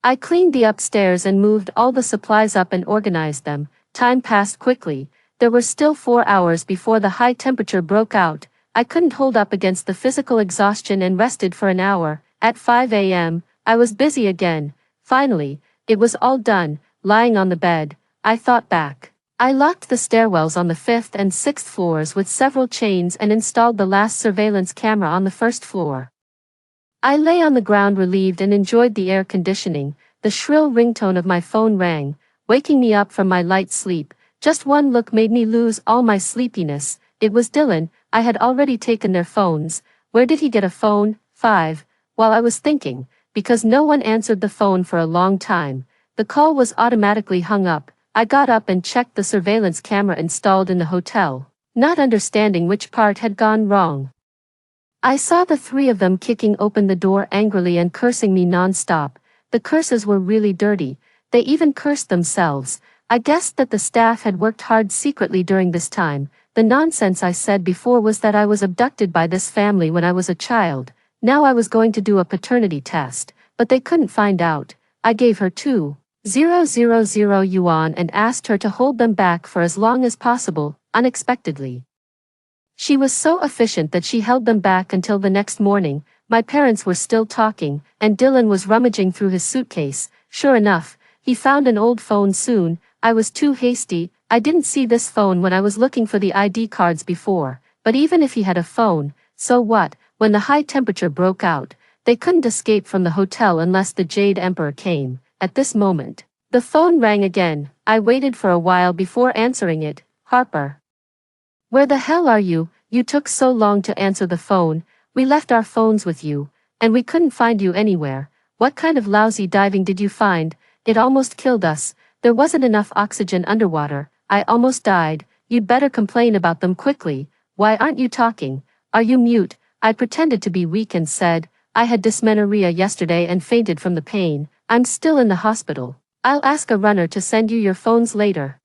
I cleaned the upstairs and moved all the supplies up and organized them. Time passed quickly. There were still 4 hours before the high temperature broke out. I couldn't hold up against the physical exhaustion and rested for an hour. At 5 a.m., I was busy again. Finally, it was all done. Lying on the bed, I thought back. I locked the stairwells on the 5th and 6th floors with several chains and installed the last surveillance camera on the 1st floor. I lay on the ground relieved and enjoyed the air conditioning. The shrill ringtone of my phone rang, waking me up from my light sleep. Just one look made me lose all my sleepiness. It was Dylan. I had already taken their phones. Where did he get a phone? 5. While I was thinking, because no one answered the phone for a long time, the call was automatically hung up. I got up and checked the surveillance camera installed in the hotel, not understanding which part had gone wrong. I saw the 3 of them kicking open the door angrily and cursing me non-stop. The curses were really dirty. They even cursed themselves. I guessed that the staff had worked hard secretly during this time. The nonsense I said before was that I was abducted by this family when I was a child. Now I was going to do a paternity test, but they couldn't find out. I gave her 2,000 yuan and asked her to hold them back for as long as possible, unexpectedly. She was so efficient that she held them back until the next morning. My parents were still talking, and Dylan was rummaging through his suitcase. Sure enough, he found an old phone soon. I was too hasty. I didn't see this phone when I was looking for the ID cards before. But even if he had a phone, so what? When the high temperature broke out, they couldn't escape from the hotel unless the Jade Emperor came. At this moment, the phone rang again. I waited for a while before answering it. Harper. Where the hell are you? You took so long to answer the phone. We left our phones with you, and we couldn't find you anywhere. What kind of lousy diving did you find? It almost killed us. There wasn't enough oxygen underwater. I almost died. You'd better complain about them quickly. Why aren't you talking? Are you mute? I pretended to be weak and said, I had dysmenorrhea yesterday and fainted from the pain. I'm still in the hospital. I'll ask a runner to send you your phones later.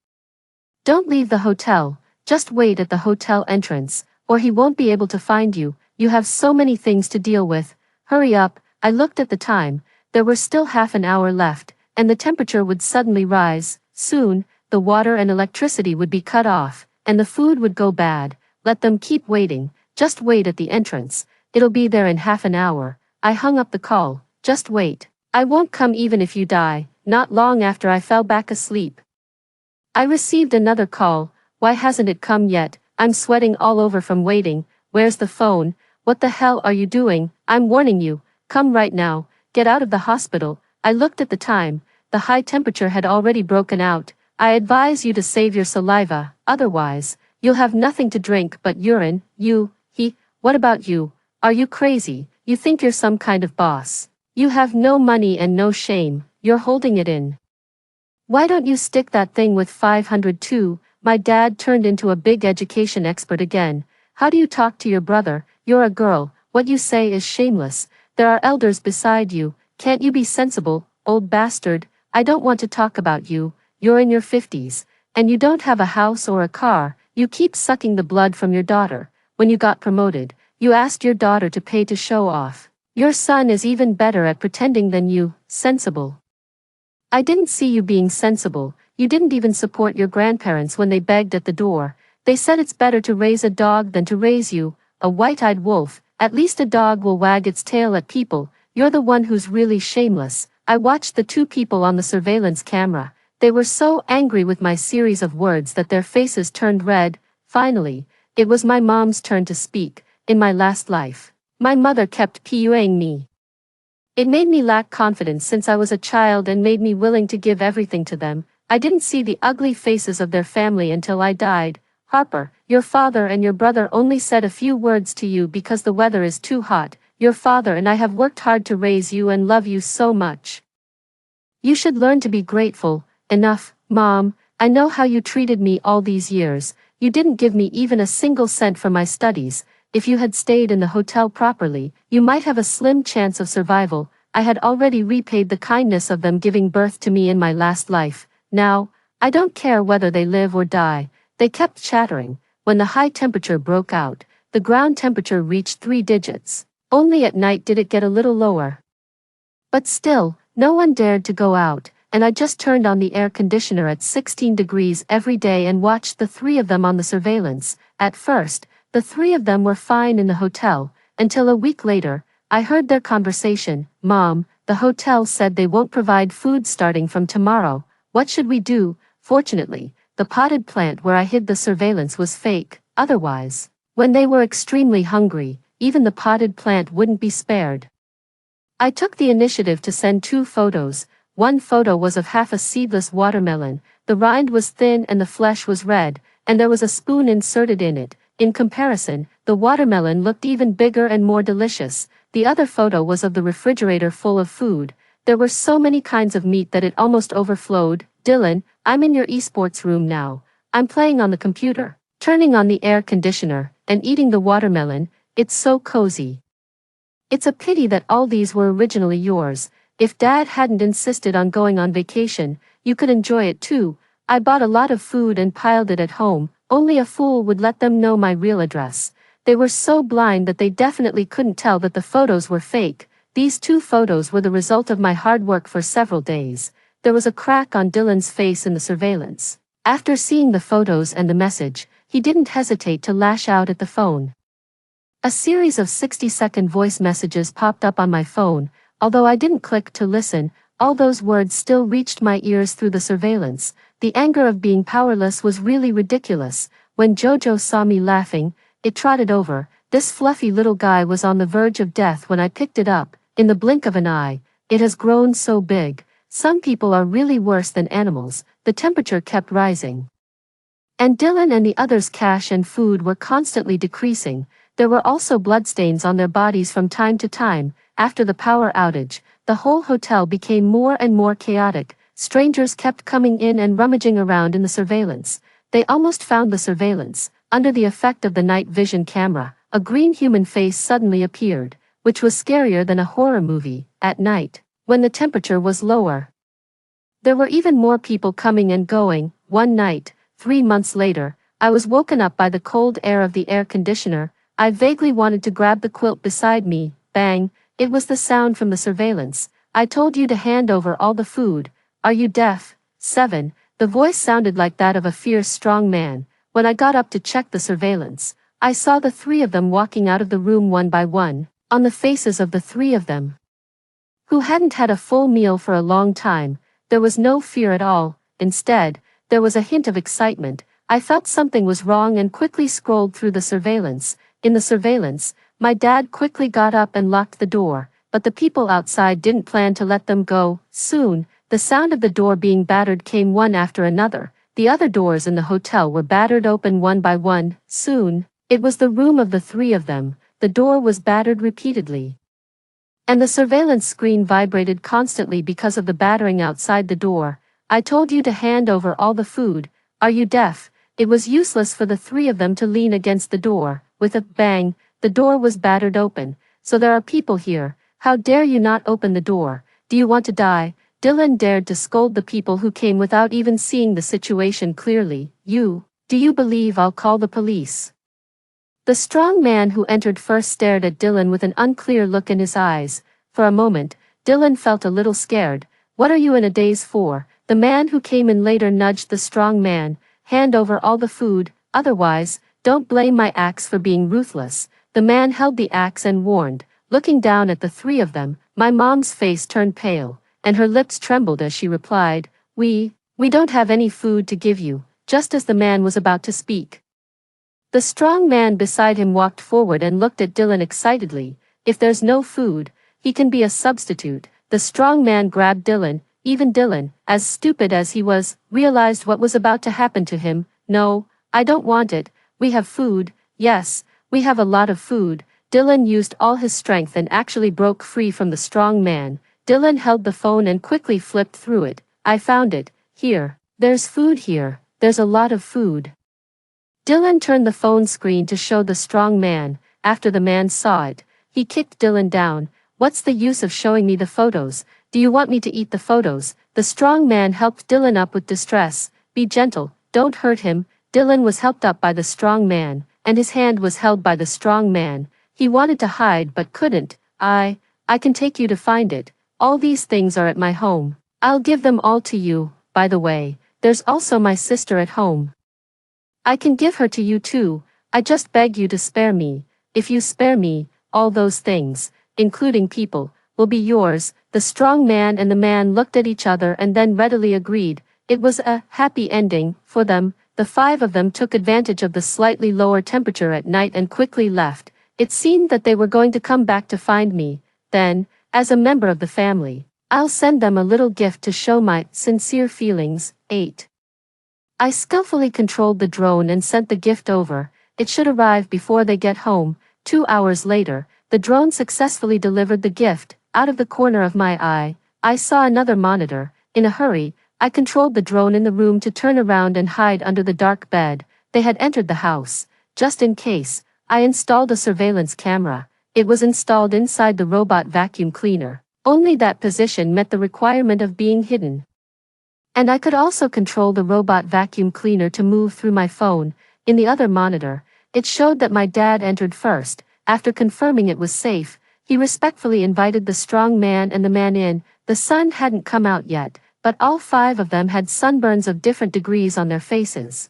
Don't leave the hotel. Just wait at the hotel entrance, or he won't be able to find you. You have so many things to deal with. Hurry up. I looked at the time. There were still half an hour left, and the temperature would suddenly rise. Soon, the water and electricity would be cut off, and the food would go bad. Let them keep waiting. Just wait at the entrance. It'll be there in half an hour. I hung up the call. Just wait. I won't come even if you die. Not long after I fell back asleep. I received another call. Why hasn't it come yet? I'm sweating all over from waiting. Where's the phone? What the hell are you doing? I'm warning you. Come right now. Get out of the hospital. I looked at the time. The high temperature had already broken out. I advise you to save your saliva, otherwise, you'll have nothing to drink but urine. What about you? Are you crazy? You think you're some kind of boss? You have no money and no shame. You're holding it in. Why don't you stick that thing with 502? My dad turned into a big education expert again. How do you talk to your brother? You're a girl. What you say is shameless. There are elders beside you. Can't you be sensible, old bastard? I don't want to talk about you. You're in your 50s. And you don't have a house or a car. You keep sucking the blood from your daughter. When you got promoted, you asked your daughter to pay to show off. Your son is even better at pretending than you. Sensible. I didn't see you being sensible. You didn't even support your grandparents when they begged at the door. They said it's better to raise a dog than to raise you, a white-eyed wolf. At least a dog will wag its tail at people. You're the one who's really shameless. I watched the two people on the surveillance camera. They were so angry with my series of words that their faces turned red. Finally, it was my mom's turn to speak. In my last life, my mother kept PUAing me. It made me lack confidence since I was a child and made me willing to give everything to them. I didn't see the ugly faces of their family until I died. Harper, your father and your brother only said a few words to you because the weather is too hot. Your father and I have worked hard to raise you and love you so much. You should learn to be grateful. Enough, Mom. I know how you treated me all these years. You didn't give me even a single cent for my studies. If you had stayed in the hotel properly, you might have a slim chance of survival. I had already repaid the kindness of them giving birth to me in my last life. Now, I don't care whether they live or die. They kept chattering. When the high temperature broke out, the ground temperature reached 3 digits. Only at night did it get a little lower. But still, no one dared to go out, and I just turned on the air conditioner at 16 degrees every day and watched the 3 of them on the surveillance. At first, the 3 of them were fine in the hotel, until a week later, I heard their conversation. Mom, the hotel said they won't provide food starting from tomorrow. What should we do? Fortunately, the potted plant where I hid the surveillance was fake. Otherwise, when they were extremely hungry, even the potted plant wouldn't be spared. I took the initiative to send 2 photos. One photo was of half a seedless watermelon. The rind was thin and the flesh was red, and there was a spoon inserted in it. In comparison, the watermelon looked even bigger and more delicious. The other photo was of the refrigerator full of food. There were so many kinds of meat that it almost overflowed. Dylan, I'm in your esports room now. I'm playing on the computer, turning on the air conditioner, and eating the watermelon. It's so cozy. It's a pity that all these were originally yours. If Dad hadn't insisted on going on vacation, you could enjoy it too. I bought a lot of food and piled it at home. Only a fool would let them know my real address. They were so blind that they definitely couldn't tell that the photos were fake. These 2 photos were the result of my hard work for several days. There was a crack on Dylan's face in the surveillance. After seeing the photos and the message, he didn't hesitate to lash out at the phone. A series of 60-second voice messages popped up on my phone. Although I didn't click to listen, all those words still reached my ears through the surveillance. The anger of being powerless was really ridiculous. When Jojo saw me laughing, it trotted over. This fluffy little guy was on the verge of death when I picked it up. In the blink of an eye, it has grown so big. Some people are really worse than animals. The temperature kept rising. And Dylan and the others' cash and food were constantly decreasing. There were also bloodstains on their bodies from time to time. After the power outage, the whole hotel became more and more chaotic. Strangers kept coming in and rummaging around in the surveillance. They almost found the surveillance. Under the effect of the night vision camera, a green human face suddenly appeared, which was scarier than a horror movie. At night, when the temperature was lower, there were even more people coming and going. One night, 3 months later, I was woken up by the cold air of the air conditioner. I vaguely wanted to grab the quilt beside me. Bang! It was the sound from the surveillance. I told you to hand over all the food. Are you deaf? 7. The voice sounded like that of a fierce, strong man. When I got up to check the surveillance, I saw the 3 of them walking out of the room one by one. On the faces of the 3 of them, who hadn't had a full meal for a long time, there was no fear at all. Instead, there was a hint of excitement. I thought something was wrong and quickly scrolled through the surveillance. In the surveillance, my dad quickly got up and locked the door, but the people outside didn't plan to let them go. Soon, the sound of the door being battered came one after another. The other doors in the hotel were battered open one by one. Soon, it was the room of the 3 of them. The door was battered repeatedly, and the surveillance screen vibrated constantly because of the battering outside the door. I told you to hand over all the food. Are you deaf? It was useless for the 3 of them to lean against the door. With a bang, the door was battered open. So there are people here. How dare you not open the door? Do you want to die? Dylan dared to scold the people who came without even seeing the situation clearly. Do you believe I'll call the police? The strong man who entered first stared at Dylan with an unclear look in his eyes. For a moment, Dylan felt a little scared. What are you in a daze for? The man who came in later nudged the strong man. Hand over all the food, otherwise, don't blame my axe for being ruthless. The man held the axe and warned. Looking down at the 3 of them, my mom's face turned pale, and her lips trembled as she replied, We don't have any food to give you. Just as the man was about to speak, the strong man beside him walked forward and looked at Dylan excitedly. If there's no food, he can be a substitute. The strong man grabbed Dylan. Even Dylan, as stupid as he was, realized what was about to happen to him. No, I don't want it. We have food. Yes, we have a lot of food. Dylan used all his strength and actually broke free from the strong man. Dylan held the phone and quickly flipped through it. I found it. Here. There's food here. There's a lot of food. Dylan turned the phone screen to show the strong man. After the man saw it, he kicked Dylan down. What's the use of showing me the photos? Do you want me to eat the photos? The strong man helped Dylan up with distress. Be gentle, don't hurt him. Dylan was helped up by the strong man, and his hand was held by the strong man. He wanted to hide but couldn't. I can take you to find it. All these things are at my home. I'll give them all to you. By the way, there's also my sister at home. I can give her to you too. I just beg you to spare me. If you spare me, all those things, including people, will be yours. The strong man and the man looked at each other and then readily agreed. It was a happy ending for them. The 5 of them took advantage of the slightly lower temperature at night and quickly left. It seemed that they were going to come back to find me. Then, as a member of the family, I'll send them a little gift to show my sincere feelings. 8. I skillfully controlled the drone and sent the gift over. It should arrive before they get home. 2 hours later, the drone successfully delivered the gift. Out of the corner of my eye, I saw another monitor. In a hurry, I controlled the drone in the room to turn around and hide under the dark bed. They had entered the house. Just in case, I installed a surveillance camera. It was installed inside the robot vacuum cleaner. Only that position met the requirement of being hidden. And I could also control the robot vacuum cleaner to move through my phone. In the other monitor, it showed that my dad entered first. After confirming it was safe, he respectfully invited the strong man and the man in. The sun hadn't come out yet, but all 5 of them had sunburns of different degrees on their faces.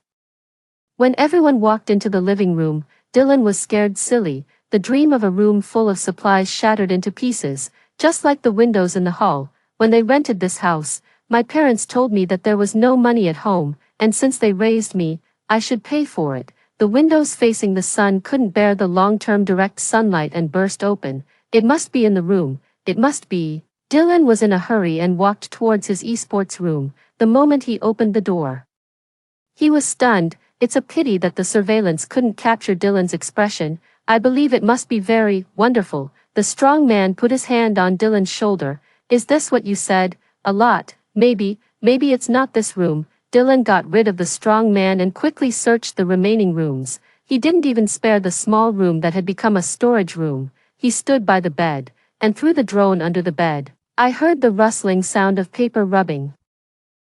When everyone walked into the living room, Dylan was scared silly. The dream of a room full of supplies shattered into pieces, just like the windows in the hall. When they rented this house, my parents told me that there was no money at home, and since they raised me, I should pay for it. The windows facing the sun couldn't bear the long-term direct sunlight and burst open. It must be in the room, it must be. Dylan was in a hurry and walked towards his esports room, the moment he opened the door. He was stunned. It's a pity that the surveillance couldn't capture Dylan's expression. I believe it must be very wonderful. The strong man put his hand on Dylan's shoulder. Is this what you said? A lot. Maybe it's not this room. Dylan got rid of the strong man and quickly searched the remaining rooms. He didn't even spare the small room that had become a storage room. He stood by the bed, and through the drone under the bed, I heard the rustling sound of paper rubbing.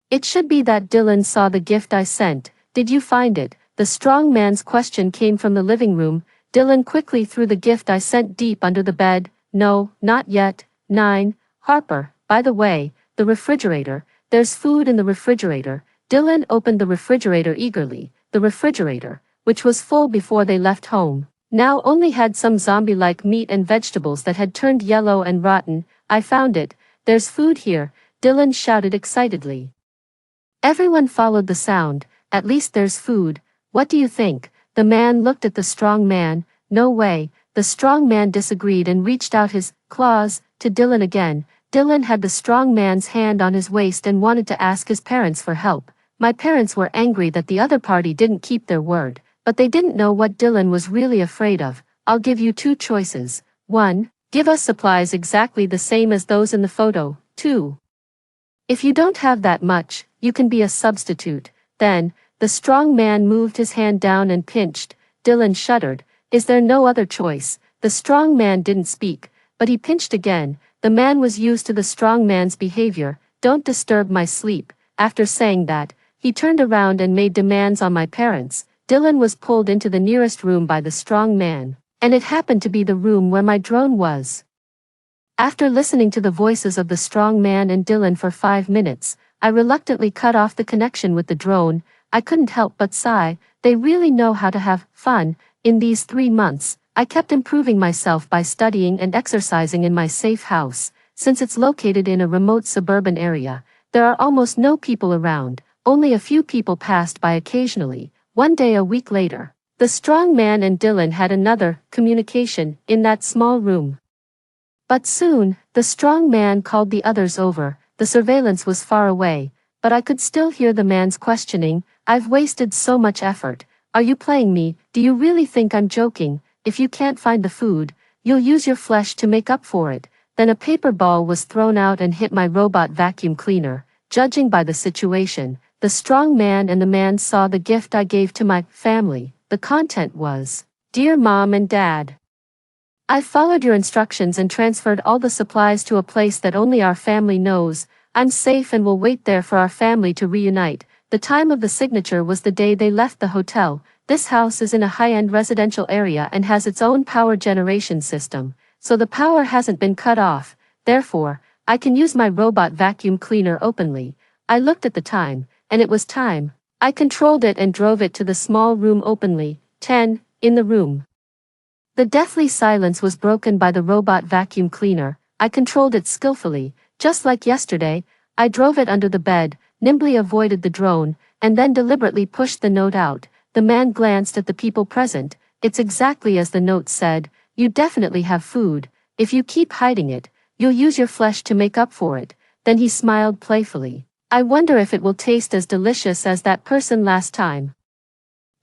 It should be that Dylan saw the gift I sent. Did you find it? The strong man's question came from the living room. Dylan quickly threw the gift I sent deep under the bed. No, not yet. 9. Harper, by the way, the refrigerator. There's food in the refrigerator. Dylan opened the refrigerator eagerly. The refrigerator, which was full before they left home, now only had some zombie-like meat and vegetables that had turned yellow and rotten. I found it. There's food here, Dylan shouted excitedly. Everyone followed the sound. At least there's food. What do you think? The man looked at the strong man. No way. The strong man disagreed and reached out his claws to Dylan again. Dylan had the strong man's hand on his waist and wanted to ask his parents for help. My parents were angry that the other party didn't keep their word, but they didn't know what Dylan was really afraid of. I'll give you 2 choices. 1. Give us supplies exactly the same as those in the photo. 2. If you don't have that much, you can be a substitute. Then, the strong man moved his hand down and pinched. Dylan shuddered. Is there no other choice? The strong man didn't speak, but he pinched again. The man was used to the strong man's behavior. Don't disturb my sleep. After saying that, he turned around and made demands on my parents. Dylan was pulled into the nearest room by the strong man, and it happened to be the room where my drone was. After listening to the voices of the strong man and Dylan for 5 minutes, I reluctantly cut off the connection with the drone. I couldn't help but sigh. They really know how to have fun. In these 3 months, I kept improving myself by studying and exercising in my safe house. Since it's located in a remote suburban area, there are almost no people around. Only a few people passed by occasionally. One day a week later, the strong man and Dylan had another communication in that small room. But soon, the strong man called the others over. The surveillance was far away, but I could still hear the man's questioning. I've wasted so much effort. Are you playing me? Do you really think I'm joking? If you can't find the food, you'll use your flesh to make up for it. Then a paper ball was thrown out and hit my robot vacuum cleaner. Judging by the situation, the strong man and the man saw the gift I gave to my family. The content was, "Dear Mom and Dad, I followed your instructions and transferred all the supplies to a place that only our family knows. I'm safe and will wait there for our family to reunite." The time of the signature was the day they left the hotel. This house is in a high-end residential area and has its own power generation system, so the power hasn't been cut off. Therefore, I can use my robot vacuum cleaner openly. I looked at the time, and it was time. I controlled it and drove it to the small room openly. 10. In the room. The deathly silence was broken by the robot vacuum cleaner. I controlled it skillfully. Just like yesterday, I drove it under the bed, nimbly avoided the drone, and then deliberately pushed the note out. The man glanced at the people present. It's exactly as the note said. You definitely have food. If you keep hiding it, you'll use your flesh to make up for it. Then he smiled playfully. I wonder if it will taste as delicious as that person last time.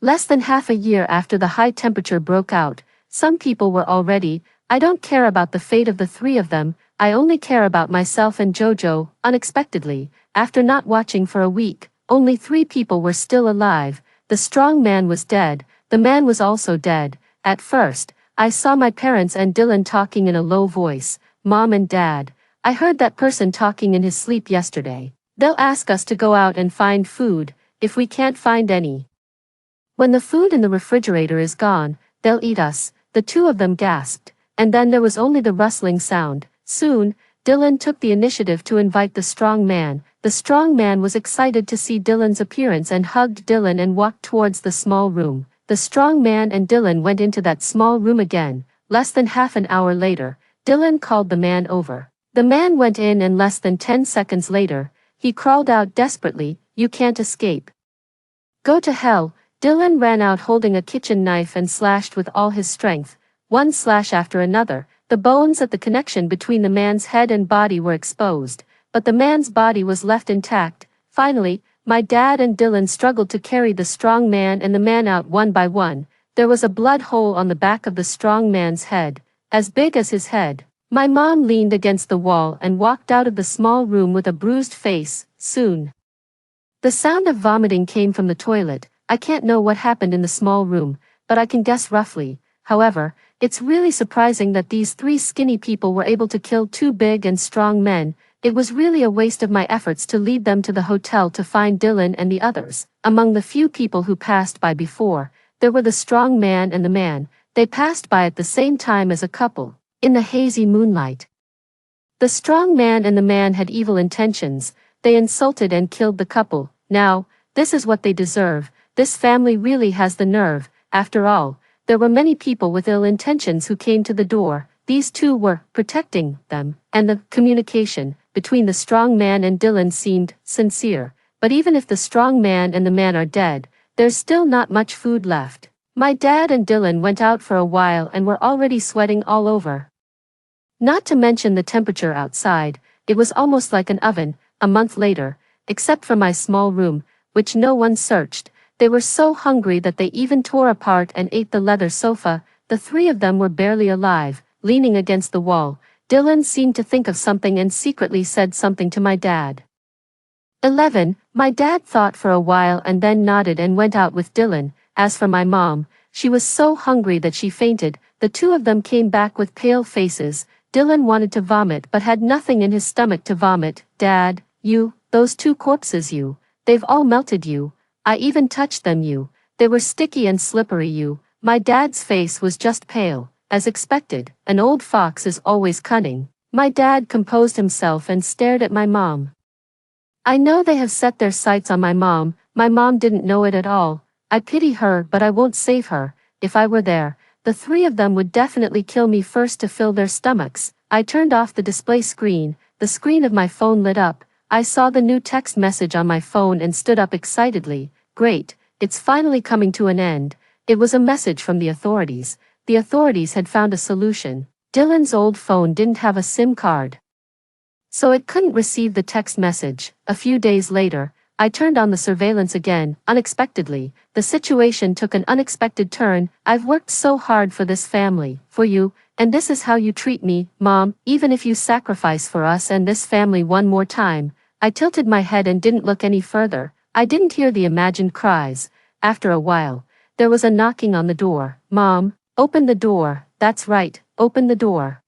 Less than half a year after the high temperature broke out, some people were already. I don't care about the fate of the 3 of them. I only care about myself and Jojo. Unexpectedly, after not watching for a week, only 3 people were still alive. The strong man was dead. The man was also dead. At first, I saw my parents and Dylan talking in a low voice. Mom and Dad, I heard that person talking in his sleep yesterday. They'll ask us to go out and find food, if we can't find any. When the food in the refrigerator is gone, they'll eat us, the two of them gasped, and then there was only the rustling sound. Soon, Dylan took the initiative to invite the strong man. The strong man was excited to see Dylan's appearance and hugged Dylan and walked towards the small room. The strong man and Dylan went into that small room again. Less than half an hour later, Dylan called the man over. The man went in and less than 10 seconds later, he crawled out desperately, "You can't escape. Go to hell." Dylan ran out holding a kitchen knife and slashed with all his strength, one slash after another. The bones at the connection between the man's head and body were exposed, but the man's body was left intact. Finally, my dad and Dylan struggled to carry the strong man and the man out one by one. There was a blood hole on the back of the strong man's head, as big as his head. My mom leaned against the wall and walked out of the small room with a bruised face. Soon, the sound of vomiting came from the toilet. I can't know what happened in the small room, but I can guess roughly. However, it's really surprising that these three skinny people were able to kill two big and strong men. It was really a waste of my efforts to lead them to the hotel to find Dylan and the others. Among the few people who passed by before, there were the strong man and the man. They passed by at the same time as a couple, in the hazy moonlight. The strong man and the man had evil intentions. They insulted and killed the couple. Now, this is what they deserve. This family really has the nerve. After all, there were many people with ill intentions who came to the door. These two were protecting them, and the communication between the strong man and Dylan seemed sincere. But even if the strong man and the man are dead, there's still not much food left. My dad and Dylan went out for a while and were already sweating all over. Not to mention the temperature outside, it was almost like an oven. A month later, except for my small room, which no one searched, they were so hungry that they even tore apart and ate the leather sofa. The three of them were barely alive, leaning against the wall. Dylan seemed to think of something and secretly said something to my dad. 11. My dad thought for a while and then nodded and went out with Dylan. As for my mom, she was so hungry that she fainted. The two of them came back with pale faces. Dylan wanted to vomit but had nothing in his stomach to vomit. "Dad, those two corpses they've all melted I even touched them they were sticky and slippery My dad's face was just pale, as expected. An old fox is always cunning. My dad composed himself and stared at my mom. I know they have set their sights on my mom. My mom didn't know it at all. I pity her, but I won't save her. If I were there, the three of them would definitely kill me first to fill their stomachs. I turned off the display screen. The screen of my phone lit up. I saw the new text message on my phone and stood up excitedly. Great, it's finally coming to an end. It was a message from the authorities. The authorities had found a solution. Dylan's old phone didn't have a SIM card, so it couldn't receive the text message. A few days later, I turned on the surveillance again. Unexpectedly, the situation took an unexpected turn. I've worked so hard for this family, for you, and this is how you treat me, Mom, even if you sacrifice for us and this family one more time. I tilted my head and didn't look any further. I didn't hear the imagined cries. After a while, there was a knocking on the door. Mom, open the door. That's right, open the door.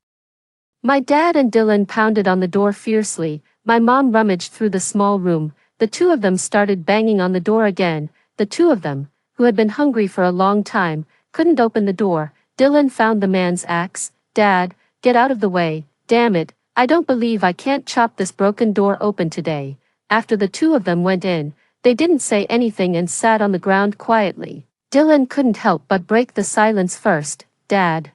My dad and Dylan pounded on the door fiercely. My mom rummaged through the small room. The two of them started banging on the door again. The two of them, who had been hungry for a long time, couldn't open the door. Dylan found the man's axe. Dad, get out of the way. Damn it, I don't believe I can't chop this broken door open today. After the two of them went in, they didn't say anything and sat on the ground quietly. Dylan couldn't help but break the silence first. Dad,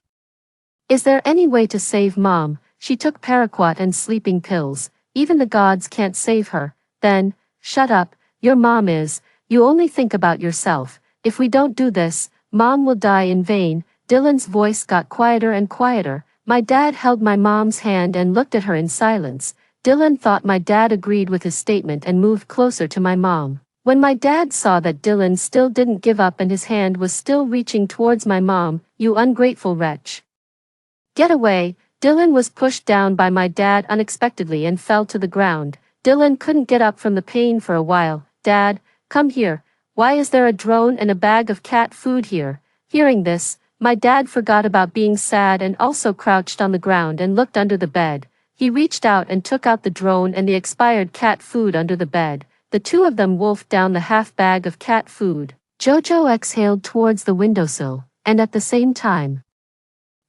is there any way to save Mom? She took paraquat and sleeping pills. Even the gods can't save her. Then, shut up, your mom is. You only think about yourself. If we don't do this, Mom will die in vain. Dylan's voice got quieter and quieter. My dad held my mom's hand and looked at her in silence. Dylan thought my dad agreed with his statement and moved closer to my mom. When my dad saw that Dylan still didn't give up and his hand was still reaching towards my mom, "You ungrateful wretch. Get away." Dylan was pushed down by my dad unexpectedly and fell to the ground. Dylan couldn't get up from the pain for a while. "Dad, come here. Why is there a drone and a bag of cat food here?" Hearing this, my dad forgot about being sad and also crouched on the ground and looked under the bed. He reached out and took out the drone and the expired cat food under the bed. The two of them wolfed down the half bag of cat food. Jojo exhaled towards the windowsill, and at the same time,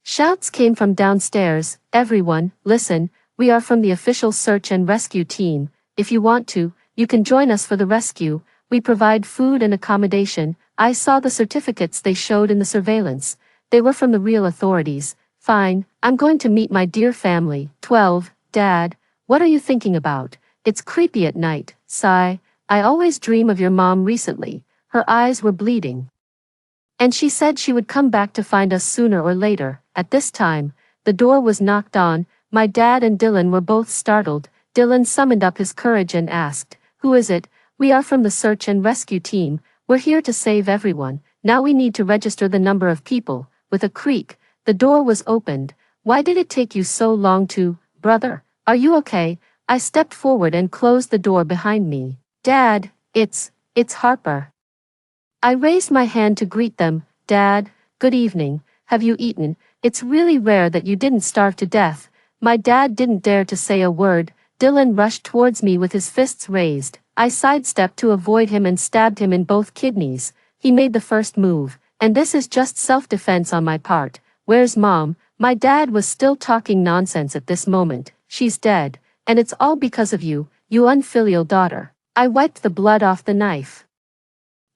shouts came from downstairs. Everyone, listen, we are from the official search and rescue team. If you want to, you can join us for the rescue. We provide food and accommodation. I saw the certificates they showed in the surveillance. They were from the real authorities. Fine, I'm going to meet my dear family. 12. Dad, what are you thinking about? It's creepy at night. Sigh. I always dream of your mom recently. Her eyes were bleeding. And she said she would come back to find us sooner or later. At this time, the door was knocked on. My dad and Dylan were both startled. Dylan summoned up his courage and asked, "Who is it?" "We are from the search and rescue team. We're here to save everyone. Now we need to register the number of people." With a creak, the door was opened. "Why did it take you so long to, brother? Are you okay?" I stepped forward and closed the door behind me. "Dad, it's Harper." I raised my hand to greet them. "Dad, good evening. Have you eaten? It's really rare that you didn't starve to death." My dad didn't dare to say a word. Dylan rushed towards me with his fists raised. I sidestepped to avoid him and stabbed him in both kidneys. He made the first move, and this is just self-defense on my part. "Where's Mom?" My dad was still talking nonsense at this moment. "She's dead, and it's all because of you, you unfilial daughter." I wiped the blood off the knife.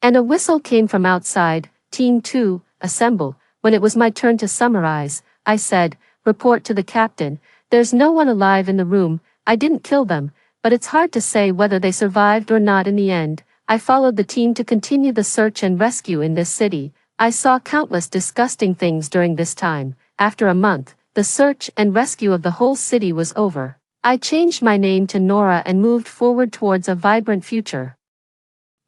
And a whistle came from outside. "Team 2, assemble." When it was my turn to summarize, I said, "Report to the captain. There's no one alive in the room. I didn't kill them, but it's hard to say whether they survived or not in the end." I followed the team to continue the search and rescue in this city. I saw countless disgusting things during this time. After a month, the search and rescue of the whole city was over. I changed my name to Nora and moved forward towards a vibrant future.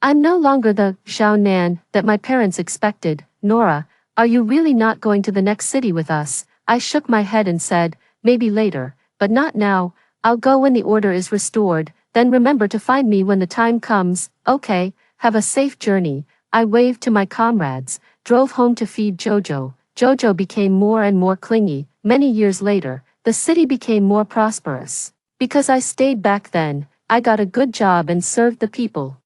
I'm no longer the Xiao Nan that my parents expected. "Nora, are you really not going to the next city with us?" I shook my head and said, "Maybe later, but not now. I'll go when the order is restored, then remember to find me when the time comes." "Okay, have a safe journey." I waved to my comrades, drove home to feed Jojo. Jojo became more and more clingy. Many years later, the city became more prosperous. Because I stayed back then, I got a good job and served the people.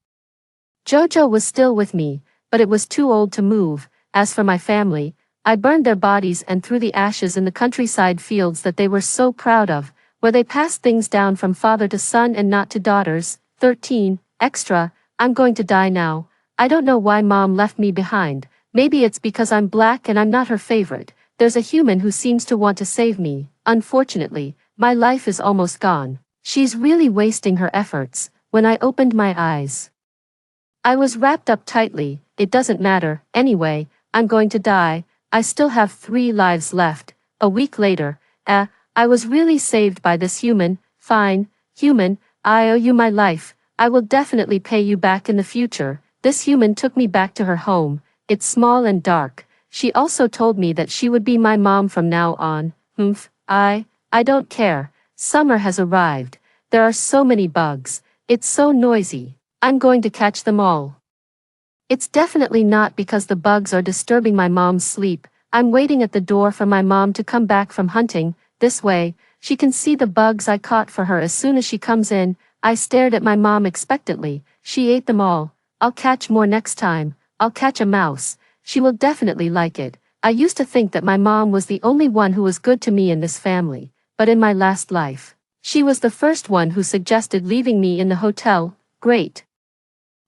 Jojo was still with me, but it was too old to move. As for my family, I burned their bodies and threw the ashes in the countryside fields that they were so proud of, where they passed things down from father to son and not to daughters. 13. Extra, I'm going to die now. I don't know why Mom left me behind. Maybe it's because I'm black and I'm not her favorite. There's a human who seems to want to save me. Unfortunately, my life is almost gone. She's really wasting her efforts. When I opened my eyes, I was wrapped up tightly. It doesn't matter. Anyway, I'm going to die. I still have 3 lives left. A week later, I was really saved by this human. "Fine, human, I owe you my life. I will definitely pay you back in the future." This human took me back to her home. It's small and dark. She also told me that she would be my mom from now on. I don't care. Summer has arrived. There are so many bugs. It's so noisy. I'm going to catch them all. It's definitely not because the bugs are disturbing my mom's sleep. I'm waiting at the door for my mom to come back from hunting. This way, she can see the bugs I caught for her as soon as she comes in. I stared at my mom expectantly. She ate them all. I'll catch more next time. I'll catch a mouse. She will definitely like it. I used to think that my mom was the only one who was good to me in this family, but in my last life, she was the first one who suggested leaving me in the hotel. Great.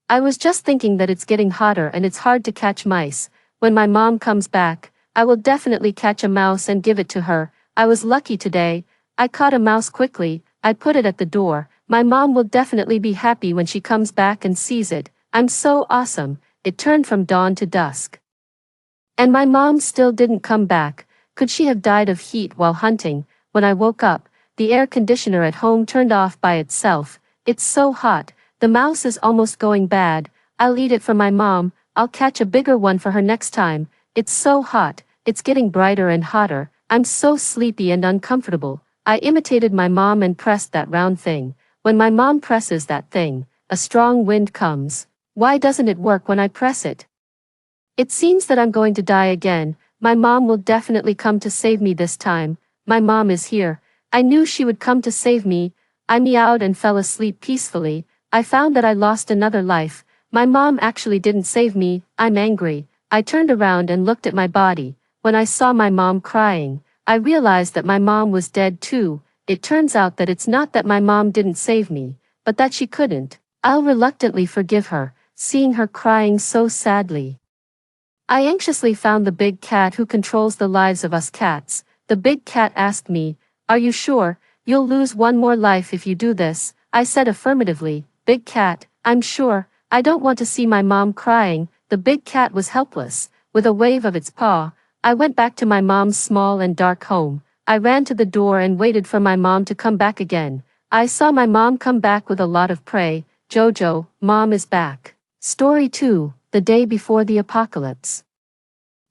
I was just thinking that it's getting hotter and it's hard to catch mice. When my mom comes back, I will definitely catch a mouse and give it to her. I was lucky today. I caught a mouse quickly. I put it at the door. My mom will definitely be happy when she comes back and sees it. I'm so awesome. It turned from dawn to dusk. And my mom still didn't come back. Could she have died of heat while hunting? When I woke up, the air conditioner at home turned off by itself. It's so hot. The mouse is almost going bad. I'll eat it for my mom. I'll catch a bigger one for her next time. It's so hot. It's getting brighter and hotter. I'm so sleepy and uncomfortable. I imitated my mom and pressed that round thing. When my mom presses that thing, a strong wind comes. Why doesn't it work when I press it? It seems that I'm going to die again. My mom will definitely come to save me this time. My mom is here. I knew she would come to save me. I meowed and fell asleep peacefully. I found that I lost another life. My mom actually didn't save me, I'm angry. I turned around and looked at my body. When I saw my mom crying, I realized that my mom was dead too. It turns out that it's not that my mom didn't save me, but that she couldn't. I'll reluctantly forgive her, seeing her crying so sadly. I anxiously found the big cat who controls the lives of us cats. The big cat asked me, "Are you sure? You'll lose one more life if you do this." I said affirmatively, "Big cat, I'm sure. I don't want to see my mom crying." The big cat was helpless. With a wave of its paw, I went back to my mom's small and dark home. I ran to the door and waited for my mom to come back again. I saw my mom come back with a lot of prey. "Jojo, Mom is back." Story 2, The Day Before the Apocalypse.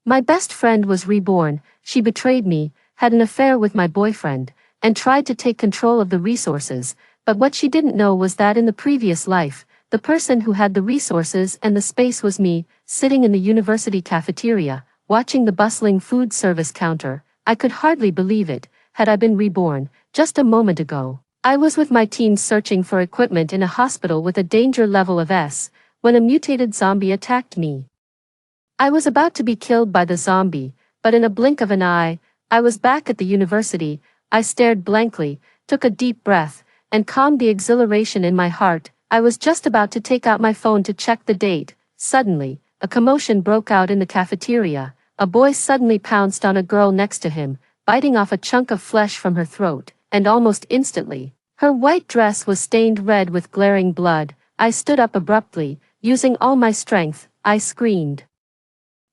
My best friend was reborn. She betrayed me, had an affair with my boyfriend, and tried to take control of the resources, but what she didn't know was that in the previous life, the person who had the resources and the space was me, sitting in the university cafeteria, watching the bustling food service counter. I could hardly believe it. Had I been reborn, just a moment ago? I was with my team searching for equipment in a hospital with a danger level of S, when a mutated zombie attacked me. I was about to be killed by the zombie, but in a blink of an eye, I was back at the university. I stared blankly, took a deep breath, and calmed the exhilaration in my heart. I was just about to take out my phone to check the date. Suddenly, a commotion broke out in the cafeteria. A boy suddenly pounced on a girl next to him, biting off a chunk of flesh from her throat, and almost instantly, her white dress was stained red with glaring blood. I stood up abruptly, using all my strength. I screamed,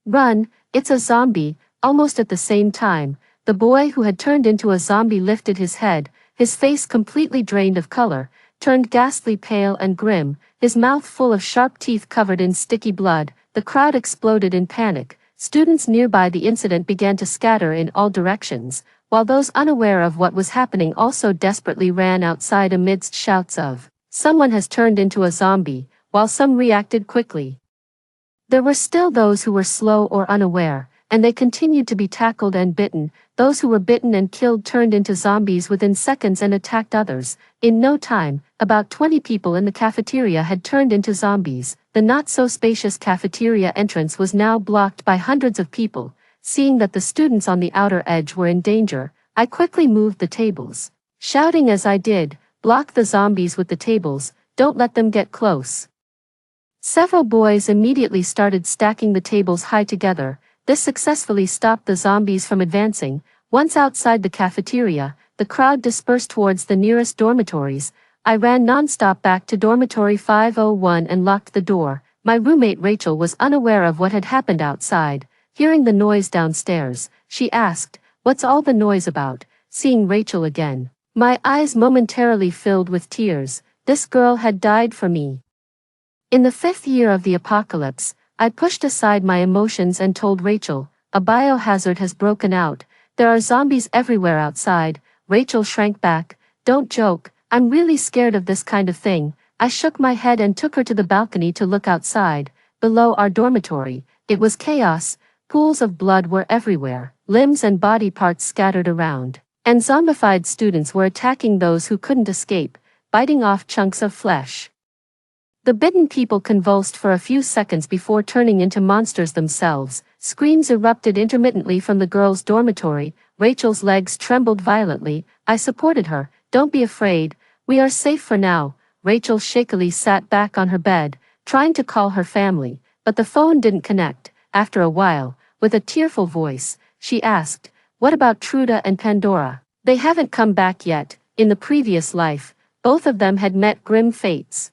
"Run, it's a zombie!" Almost at the same time, the boy who had turned into a zombie lifted his head, his face completely drained of color, turned ghastly pale and grim, his mouth full of sharp teeth covered in sticky blood. The crowd exploded in panic. Students nearby the incident began to scatter in all directions, while those unaware of what was happening also desperately ran outside amidst shouts of, "Someone has turned into a zombie," while some reacted quickly. There were still those who were slow or unaware, and they continued to be tackled and bitten. Those who were bitten and killed turned into zombies within seconds and attacked others. In no time, about 20 people in the cafeteria had turned into zombies. The not-so-spacious cafeteria entrance was now blocked by hundreds of people. Seeing that the students on the outer edge were in danger, I quickly moved the tables, shouting as I did, "Block the zombies with the tables, don't let them get close." Several boys immediately started stacking the tables high together. This successfully stopped the zombies from advancing. Once outside the cafeteria, the crowd dispersed towards the nearest dormitories. I ran non-stop back to dormitory 501 and locked the door. My roommate Rachel was unaware of what had happened outside. Hearing the noise downstairs, she asked, "What's all the noise about?" Seeing Rachel again, my eyes momentarily filled with tears. This girl had died for me. In the 5th year of the apocalypse, I pushed aside my emotions and told Rachel, "A biohazard has broken out. There are zombies everywhere outside." Rachel shrank back. "Don't joke, I'm really scared of this kind of thing." I shook my head and took her to the balcony to look outside. Below our dormitory, it was chaos. Pools of blood were everywhere, limbs and body parts scattered around, and zombified students were attacking those who couldn't escape, biting off chunks of flesh. The bitten people convulsed for a few seconds before turning into monsters themselves. Screams erupted intermittently from the girls' dormitory. Rachel's legs trembled violently. I supported her. "Don't be afraid. We are safe for now." Rachel shakily sat back on her bed, trying to call her family, but the phone didn't connect. After a while, with a tearful voice, she asked, "What about Truda and Pandora?" "They haven't come back yet." In the previous life, both of them had met grim fates.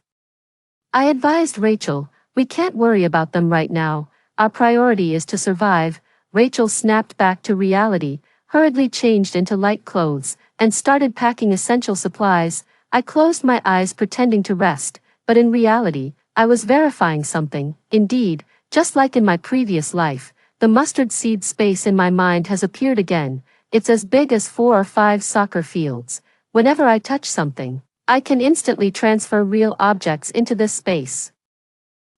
I advised Rachel, "We can't worry about them right now. Our priority is to survive." Rachel snapped back to reality, hurriedly changed into light clothes, and started packing essential supplies. I closed my eyes pretending to rest, but in reality, I was verifying something. Indeed, just like in my previous life, the mustard seed space in my mind has appeared again. It's as big as 4 or 5 soccer fields. Whenever I touch something, I can instantly transfer real objects into this space.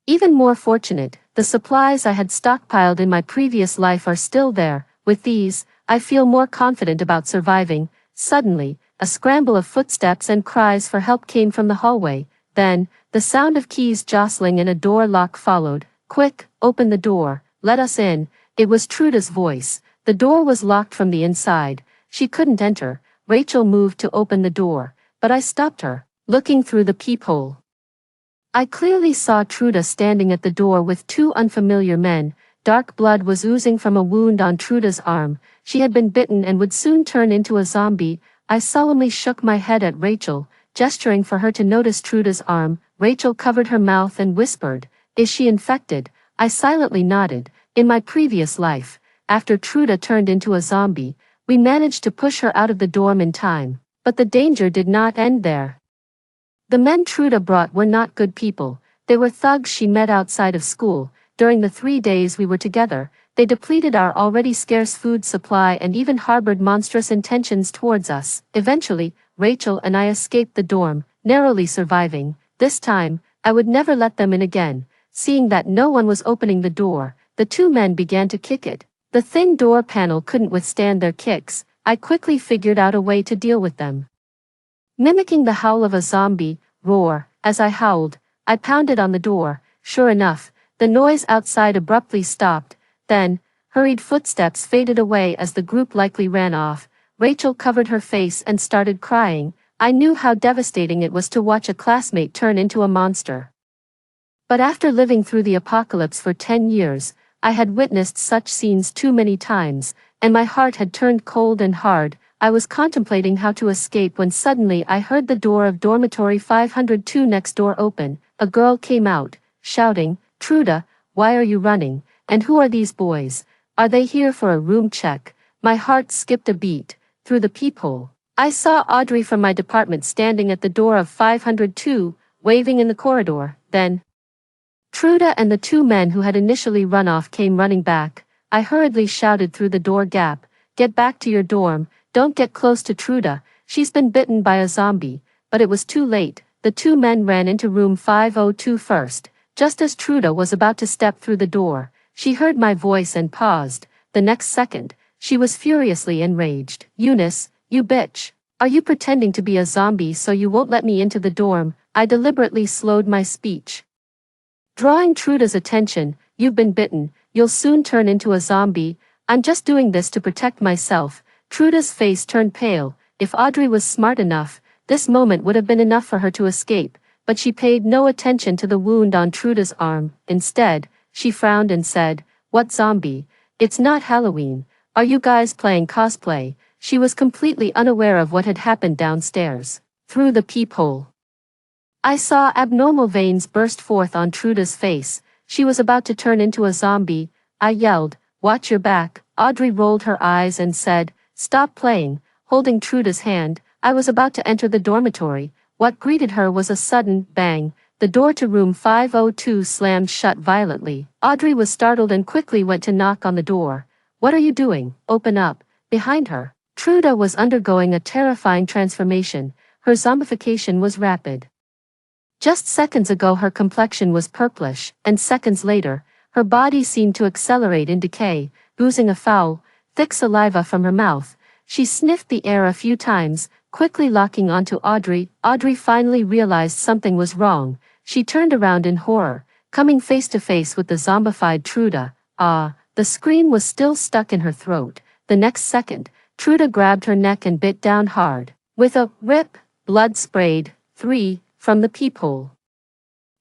Even more fortunate, the supplies I had stockpiled in my previous life are still there. With these, I feel more confident about surviving. Suddenly, a scramble of footsteps and cries for help came from the hallway. Then, the sound of keys jostling and a door lock followed. "Quick, open the door, let us in." It was Truda's voice. The door was locked from the inside. She couldn't enter. Rachel moved to open the door, but I stopped her, looking through the peephole. I clearly saw Truda standing at the door with two unfamiliar men. Dark blood was oozing from a wound on Truda's arm. She had been bitten and would soon turn into a zombie. I solemnly shook my head at Rachel, gesturing for her to notice Truda's arm. Rachel covered her mouth and whispered, "Is she infected?" I silently nodded. In my previous life, after Truda turned into a zombie, we managed to push her out of the dorm in time. But the danger did not end there. The men Truda brought were not good people. They were thugs she met outside of school. During the 3 days we were together, they depleted our already scarce food supply and even harbored monstrous intentions towards us. Eventually, Rachel and I escaped the dorm, narrowly surviving. This time, I would never let them in again. Seeing that no one was opening the door, the two men began to kick it. The thin door panel couldn't withstand their kicks. I quickly figured out a way to deal with them. Mimicking the howl of a zombie, roar, as I howled, I pounded on the door. Sure enough, the noise outside abruptly stopped. Then, hurried footsteps faded away as the group likely ran off. Rachel covered her face and started crying. I knew how devastating it was to watch a classmate turn into a monster. But after living through the apocalypse for 10 years, I had witnessed such scenes too many times, and my heart had turned cold and hard. I was contemplating how to escape when suddenly I heard the door of dormitory 502 next door open. A girl came out, shouting, "Truda, why are you running? And who are these boys? Are they here for a room check?" My heart skipped a beat. Through the peephole, I saw Audrey from my department standing at the door of 502, waving in the corridor. Then, Truda and the two men who had initially run off came running back. I hurriedly shouted through the door gap, "Get back to your dorm, don't get close to Truda, she's been bitten by a zombie." But it was too late. The two men ran into room 502 first. Just as Truda was about to step through the door, she heard my voice and paused. The next second, she was furiously enraged. "Eunice, you bitch. Are you pretending to be a zombie so you won't let me into the dorm?" I deliberately slowed my speech, drawing Truda's attention. "You've been bitten, you'll soon turn into a zombie. I'm just doing this to protect myself." Truda's face turned pale. If Audrey was smart enough, this moment would have been enough for her to escape, but she paid no attention to the wound on Truda's arm. Instead, she frowned and said, "What zombie? It's not Halloween. Are you guys playing cosplay?" She was completely unaware of what had happened downstairs. Through the peephole, I saw abnormal veins burst forth on Truda's face. She was about to turn into a zombie. I yelled, "Watch your back." Audrey rolled her eyes and said, "Stop playing," holding Truda's hand. I was about to enter the dormitory. What greeted her was a sudden bang. The door to room 502 slammed shut violently. Audrey was startled and quickly went to knock on the door. "What are you doing? Open up." Behind her, Truda was undergoing a terrifying transformation. Her zombification was rapid. Just seconds ago her complexion was purplish, and seconds later, her body seemed to accelerate in decay, oozing a foul, thick saliva from her mouth. She sniffed the air a few times, quickly locking onto Audrey. Audrey finally realized something was wrong. She turned around in horror, coming face to face with the zombified Truda. The scream was still stuck in her throat. The next second, Truda grabbed her neck and bit down hard. With a rip, blood sprayed, from the peephole.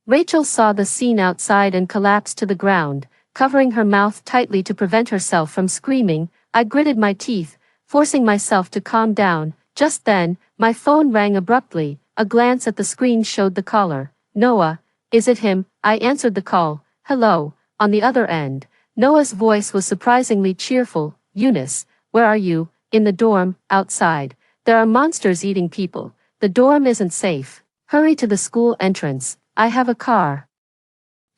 Rachel saw the scene outside and collapsed to the ground, covering her mouth tightly to prevent herself from screaming. I gritted my teeth, forcing myself to calm down. Just then, my phone rang abruptly. A glance at the screen showed the caller. "Noah, is it him?" I answered the call. "Hello," on the other end. Noah's voice was surprisingly cheerful. "Eunice, where are you?" "In the dorm, outside. There are monsters eating people. The dorm isn't safe. Hurry to the school entrance. I have a car.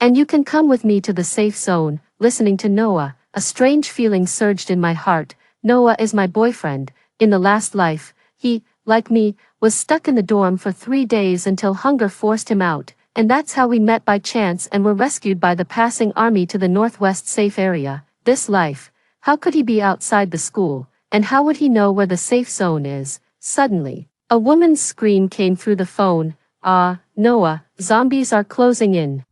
And you can come with me to the safe zone." Listening to Noah, a strange feeling surged in my heart. Noah is my boyfriend. In the last life, he, like me, was stuck in the dorm for 3 days until hunger forced him out, and that's how we met by chance and were rescued by the passing army to the northwest safe area. This life, how could he be outside the school, and how would he know where the safe zone is? Suddenly, a woman's scream came through the phone. Noah, zombies are closing in.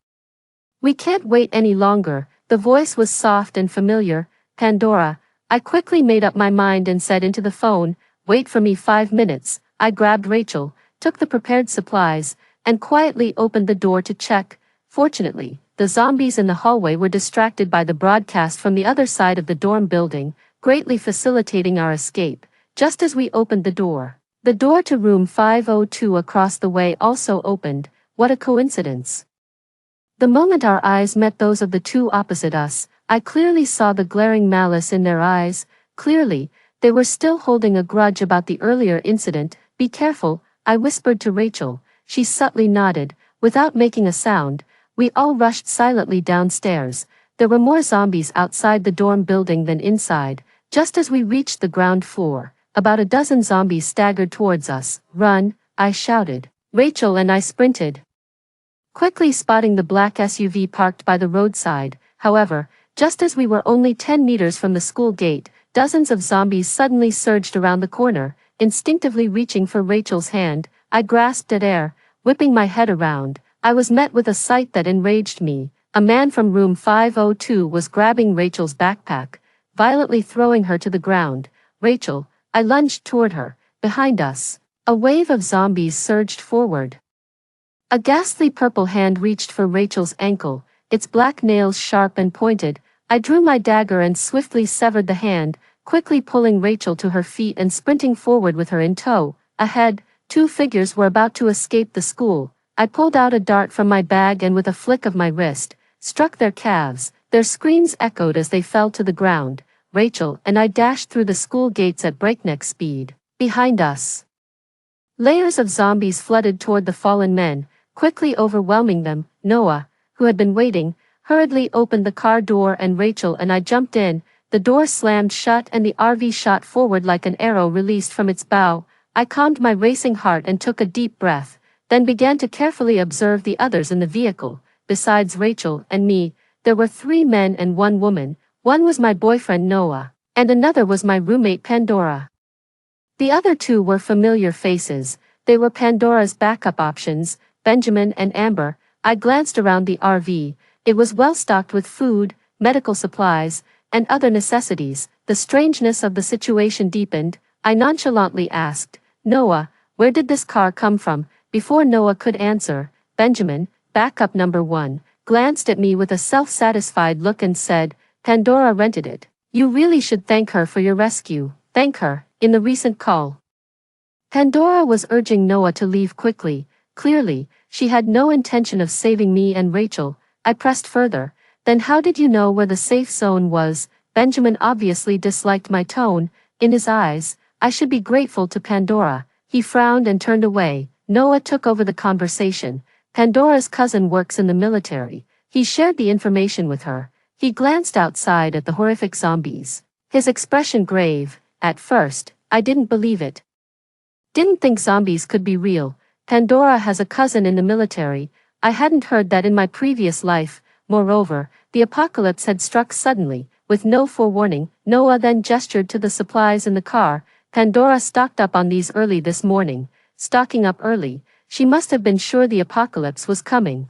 We can't wait any longer. The voice was soft and familiar. Pandora. I quickly made up my mind and said into the phone, wait for me 5 minutes. I grabbed Rachel, took the prepared supplies, and quietly opened the door to check. Fortunately, the zombies in the hallway were distracted by the broadcast from the other side of the dorm building, greatly facilitating our escape. Just as we opened the door to room 502 across the way also opened. What a coincidence. The moment our eyes met those of the two opposite us, I clearly saw the glaring malice in their eyes. Clearly, they were still holding a grudge about the earlier incident. Be careful, I whispered to Rachel. She subtly nodded. Without making a sound, we all rushed silently downstairs. There were more zombies outside the dorm building than inside. Just as we reached the ground floor, about a dozen zombies staggered towards us. Run, I shouted. Rachel and I sprinted, quickly spotting the black SUV parked by the roadside. However, just as we were only 10 meters from the school gate, dozens of zombies suddenly surged around the corner. Instinctively reaching for Rachel's hand, I grasped at air, whipping my head around. I was met with a sight that enraged me. A man from room 502 was grabbing Rachel's backpack, violently throwing her to the ground. Rachel, I lunged toward her. Behind us, a wave of zombies surged forward. A ghastly purple hand reached for Rachel's ankle, its black nails sharp and pointed. I drew my dagger and swiftly severed the hand, quickly pulling Rachel to her feet and sprinting forward with her in tow. Ahead, two figures were about to escape the school. I pulled out a dart from my bag and with a flick of my wrist, struck their calves. Their screams echoed as they fell to the ground. Rachel and I dashed through the school gates at breakneck speed. Behind us, layers of zombies flooded toward the fallen men, quickly overwhelming them. Noah, who had been waiting, hurriedly opened the car door and Rachel and I jumped in. The door slammed shut and the RV shot forward like an arrow released from its bow. I calmed my racing heart and took a deep breath, then began to carefully observe the others in the vehicle. Besides Rachel and me, there were 3 men and 1 woman. One was my boyfriend Noah, and another was my roommate Pandora. The other 2 were familiar faces. They were Pandora's backup options, Benjamin and Amber. I glanced around the RV. It was well stocked with food, medical supplies, and other necessities. The strangeness of the situation deepened. I nonchalantly asked, Noah, where did this car come from? Before Noah could answer, Benjamin, backup number 1, glanced at me with a self-satisfied look and said, Pandora rented it. You really should thank her for your rescue. Thank her. In the recent call, Pandora was urging Noah to leave quickly. Clearly, she had no intention of saving me and Rachel. I pressed further. Then how did you know where the safe zone was? Benjamin obviously disliked my tone. In his eyes, I should be grateful to Pandora. He frowned and turned away. Noah took over the conversation. Pandora's cousin works in the military. He shared the information with her. He glanced outside at the horrific zombies, his expression grave. At first, I didn't believe it. Didn't think zombies could be real. Pandora has a cousin in the military. I hadn't heard that in my previous life. Moreover, the apocalypse had struck suddenly, with no forewarning. Noah then gestured to the supplies in the car. Pandora stocked up on these early this morning. Stocking up early, she must have been sure the apocalypse was coming.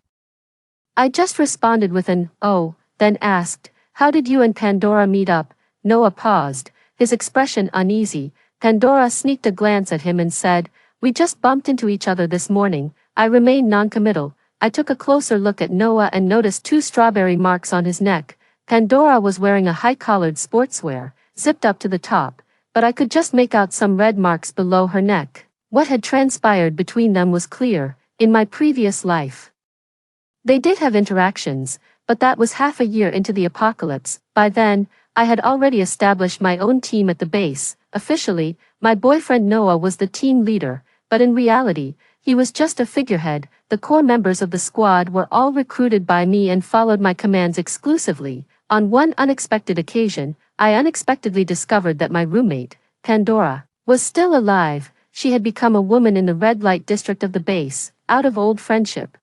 I just responded with an, oh, then asked, how did you and Pandora meet up? Noah paused, his expression uneasy. Pandora sneaked a glance at him and said, we just bumped into each other this morning. I remained noncommittal. I took a closer look at Noah and noticed 2 strawberry marks on his neck. Pandora was wearing a high-collared sportswear, zipped up to the top, but I could just make out some red marks below her neck. What had transpired between them was clear. In my previous life, they did have interactions, but that was half a year into the apocalypse. By then, I had already established my own team at the base. Officially, my boyfriend Noah was the team leader, but in reality, he was just a figurehead. The core members of the squad were all recruited by me and followed my commands exclusively. On one unexpected occasion, I unexpectedly discovered that my roommate, Pandora, was still alive. She had become a woman in the red light district of the base, out of old friendship.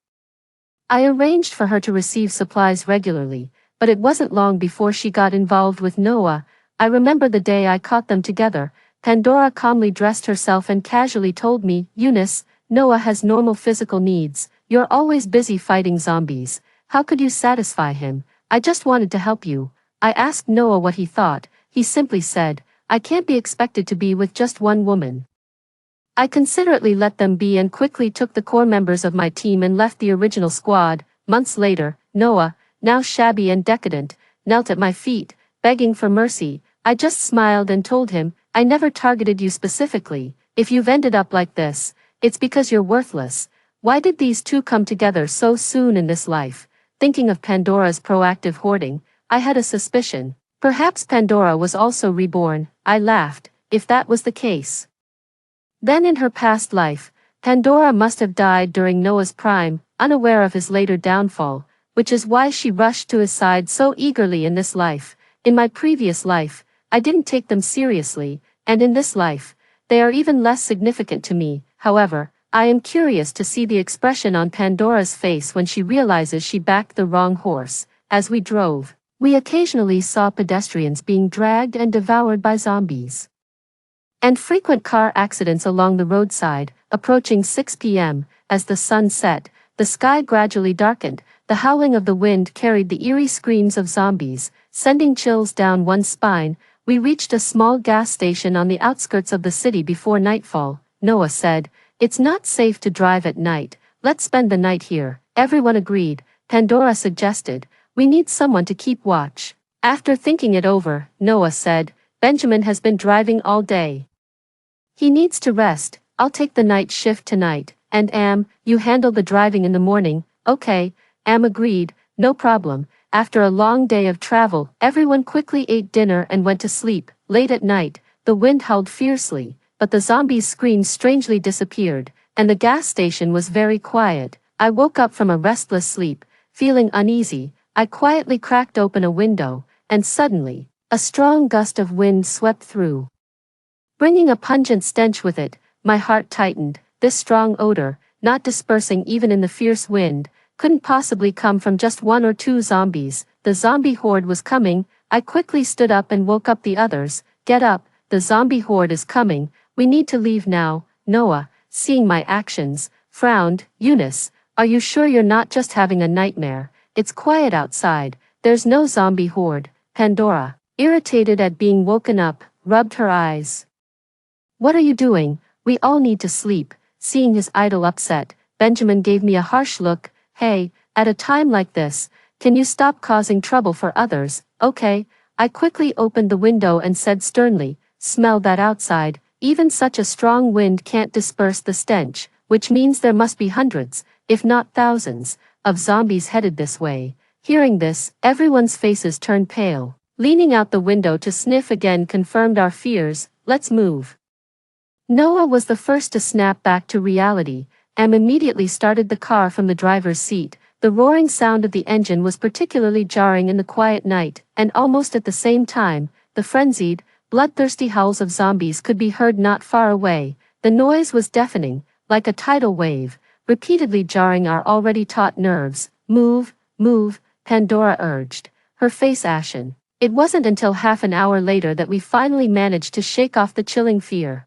I arranged for her to receive supplies regularly, but it wasn't long before she got involved with Noah. I remember the day I caught them together. Pandora calmly dressed herself and casually told me, Eunice, Noah has normal physical needs. You're always busy fighting zombies. How could you satisfy him? I just wanted to help you. I asked Noah what he thought. He simply said, I can't be expected to be with just one woman. I considerately let them be and quickly took the core members of my team and left the original squad. Months later, Noah, now shabby and decadent, knelt at my feet, begging for mercy. I just smiled and told him, I never targeted you specifically. If you've ended up like this, it's because you're worthless. Why did these two come together so soon in this life? Thinking of Pandora's proactive hoarding, I had a suspicion. Perhaps Pandora was also reborn. I laughed, if that was the case. Then in her past life, Pandora must have died during Noah's prime, unaware of his later downfall, which is why she rushed to his side so eagerly in this life. In my previous life, I didn't take them seriously, and in this life, they are even less significant to me. However, I am curious to see the expression on Pandora's face when she realizes she backed the wrong horse. As we drove, we occasionally saw pedestrians being dragged and devoured by zombies. And frequent car accidents along the roadside. Approaching 6 p.m., as the sun set, the sky gradually darkened. The howling of the wind carried the eerie screams of zombies, sending chills down one's spine. We reached a small gas station on the outskirts of the city before nightfall. Noah said, It's not safe to drive at night. Let's spend the night here. Everyone agreed. Pandora suggested, We need someone to keep watch. After thinking it over, Noah said, Benjamin has been driving all day. He needs to rest. I'll take the night shift tonight. And you handle the driving in the morning. Okay, agreed, no problem. After a long day of travel, everyone quickly ate dinner and went to sleep. Late at night, the wind howled fiercely, but the zombies' screams strangely disappeared, and the gas station was very quiet. I woke up from a restless sleep, feeling uneasy. I quietly cracked open a window, and suddenly, a strong gust of wind swept through, bringing a pungent stench with it. My heart tightened. This strong odor, not dispersing even in the fierce wind, couldn't possibly come from just one or two zombies. The zombie horde was coming. I quickly stood up and woke up the others. Get up, the zombie horde is coming. We need to leave now. Noah, seeing my actions, frowned. Eunice, are you sure you're not just having a nightmare? It's quiet outside. There's no zombie horde. Pandora, irritated at being woken up, rubbed her eyes. What are you doing? We all need to sleep. Seeing his idol upset, Benjamin gave me a harsh look. Hey, at a time like this, can you stop causing trouble for others? Okay. I quickly opened the window and said sternly, Smell that outside. Even such a strong wind can't disperse the stench, which means there must be hundreds, if not thousands, of zombies headed this way. Hearing this, everyone's faces turned pale. Leaning out the window to sniff again confirmed our fears. Let's move. Noah was the first to snap back to reality, and immediately started the car from the driver's seat. The roaring sound of the engine was particularly jarring in the quiet night, and almost at the same time, the frenzied, bloodthirsty howls of zombies could be heard not far away. The noise was deafening, like a tidal wave, repeatedly jarring our already taut nerves. Move, move, Pandora urged, her face ashen. It wasn't until half an hour later that we finally managed to shake off the chilling fear.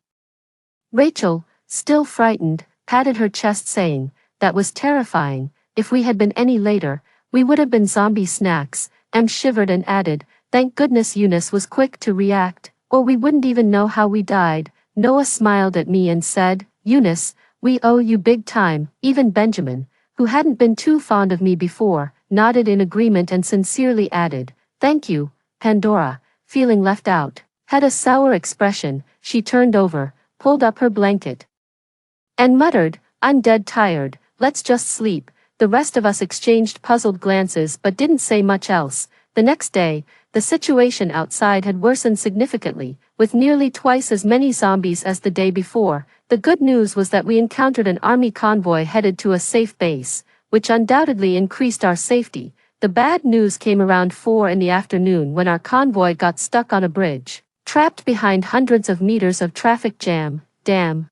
Rachel, still frightened, patted her chest saying, That was terrifying. If we had been any later, we would have been zombie snacks. Shivered and added, Thank goodness Eunice was quick to react, or we wouldn't even know how we died. Noah smiled at me and said, Eunice, we owe you big time. Even Benjamin, who hadn't been too fond of me before, nodded in agreement and sincerely added, Thank you. Pandora, feeling left out, had a sour expression. She turned over, pulled up her blanket, and muttered, I'm dead tired, let's just sleep. The rest of us exchanged puzzled glances but didn't say much else. The next day, the situation outside had worsened significantly, with nearly twice as many zombies as the day before. The good news was that we encountered an army convoy headed to a safe base, which undoubtedly increased our safety. The bad news came around 4 in the afternoon when our convoy got stuck on a bridge, trapped behind hundreds of meters of traffic jam. Damn.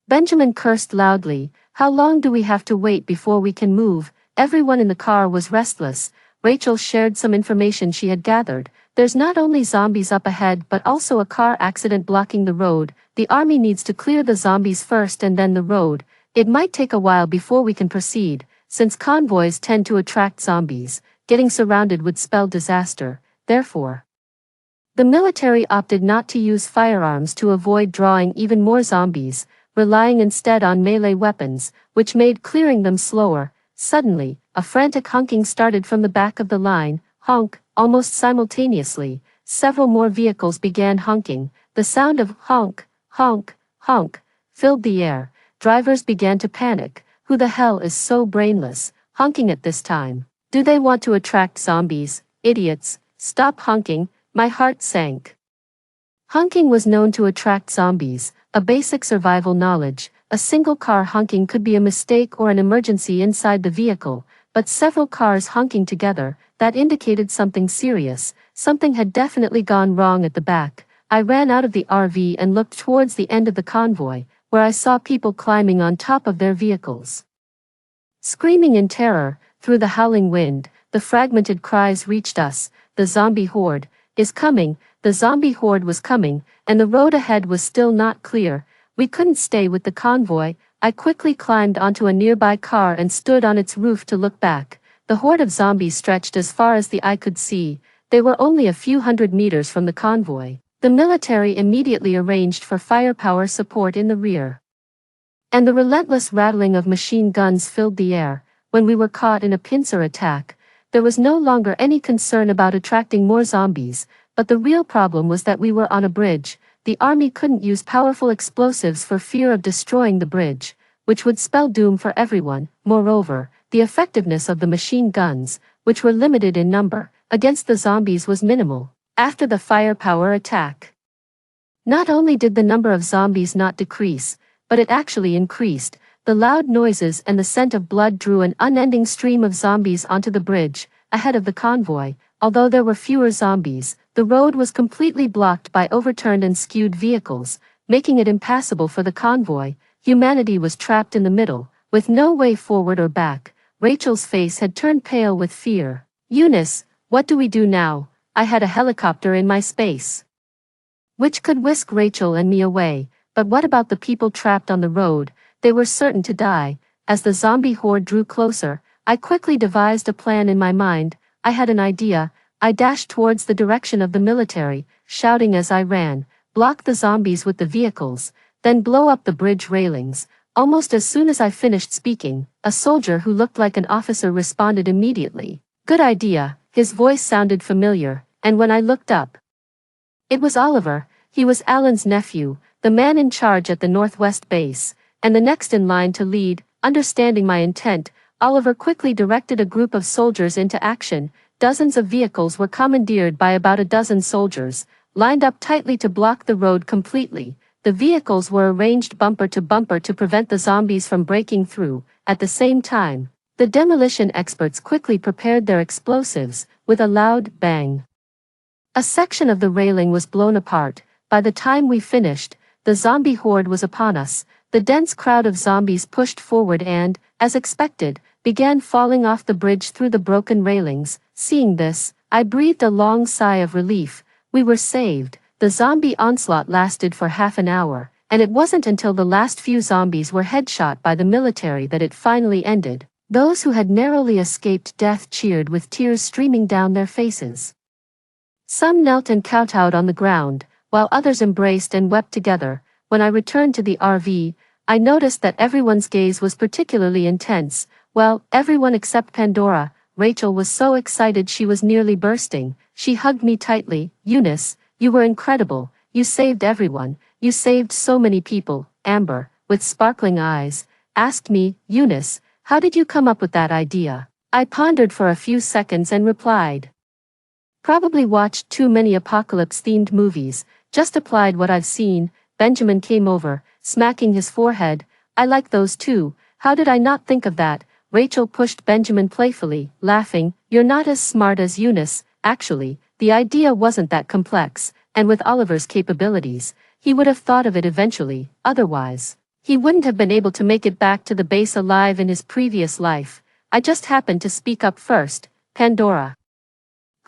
Benjamin cursed loudly. How long do we have to wait before we can move? Everyone in the car was restless. Rachel shared some information she had gathered. There's not only zombies up ahead but also a car accident blocking the road. The army needs to clear the zombies first and then the road. It might take a while before we can proceed, since convoys tend to attract zombies. Getting surrounded would spell disaster, therefore. The military opted not to use firearms to avoid drawing even more zombies, relying instead on melee weapons, which made clearing them slower. Suddenly, a frantic honking started from the back of the line. Honk. Almost simultaneously, several more vehicles began honking. The sound of honk, honk, honk filled the air. Drivers began to panic. Who the hell is so brainless, honking at this time? Do they want to attract zombies? Idiots, stop honking. My heart sank. Honking was known to attract zombies, a basic survival knowledge. A single car honking could be a mistake or an emergency inside the vehicle, but several cars honking together, that indicated something serious. Something had definitely gone wrong at the back. I ran out of the RV and looked towards the end of the convoy, where I saw people climbing on top of their vehicles. Screaming in terror, through the howling wind, the fragmented cries reached us. The zombie horde is coming. The zombie horde was coming, and the road ahead was still not clear. We couldn't stay with the convoy. I quickly climbed onto a nearby car and stood on its roof to look back. The horde of zombies stretched as far as the eye could see. They were only a few hundred meters from the convoy. The military immediately arranged for firepower support in the rear. And the relentless rattling of machine guns filled the air. When we were caught in a pincer attack, there was no longer any concern about attracting more zombies, but the real problem was that we were on a bridge. The army couldn't use powerful explosives for fear of destroying the bridge, which would spell doom for everyone. Moreover, the effectiveness of the machine guns, which were limited in number, against the zombies was minimal. After the firepower attack, not only did the number of zombies not decrease, but it actually increased. The loud noises and the scent of blood drew an unending stream of zombies onto the bridge, ahead of the convoy. Although there were fewer zombies, the road was completely blocked by overturned and skewed vehicles, making it impassable for the convoy. Humanity was trapped in the middle, with no way forward or back. Rachel's face had turned pale with fear. Eunice, what do we do now? I had a helicopter in my space, which could whisk Rachel and me away, but what about the people trapped on the road? They were certain to die. As the zombie horde drew closer, I quickly devised a plan in my mind. I had an idea. I dashed towards the direction of the military, shouting as I ran, block the zombies with the vehicles, then blow up the bridge railings. Almost as soon as I finished speaking, a soldier who looked like an officer responded immediately. Good idea. His voice sounded familiar, and when I looked up, it was Oliver. He was Alan's nephew, the man in charge at the Northwest base, and the next in line to lead. Understanding my intent, Oliver quickly directed a group of soldiers into action. Dozens of vehicles were commandeered by about a dozen soldiers, lined up tightly to block the road completely. The vehicles were arranged bumper to prevent the zombies from breaking through. At the same time, the demolition experts quickly prepared their explosives. With a loud bang, a section of the railing was blown apart. By the time we finished, the zombie horde was upon us. The dense crowd of zombies pushed forward and, as expected, began falling off the bridge through the broken railings. Seeing this, I breathed a long sigh of relief. We were saved. The zombie onslaught lasted for half an hour, and it wasn't until the last few zombies were headshot by the military that it finally ended. Those who had narrowly escaped death cheered with tears streaming down their faces. Some knelt and kowtowed on the ground, while others embraced and wept together. When I returned to the RV, I noticed that everyone's gaze was particularly intense. Well, everyone except Pandora. Rachel was so excited she was nearly bursting. She hugged me tightly. Eunice, you were incredible. You saved everyone. You saved so many people. Amber, with sparkling eyes, asked me, Eunice, how did you come up with that idea? I pondered for a few seconds and replied, probably watched too many apocalypse-themed movies, just applied what I've seen. Benjamin came over, smacking his forehead. I like those too. How did I not think of that? Rachel pushed Benjamin playfully, laughing. You're not as smart as Eunice. Actually, the idea wasn't that complex, and with Oliver's capabilities, he would have thought of it eventually. Otherwise, he wouldn't have been able to make it back to the base alive in his previous life. I just happened to speak up first. Pandora,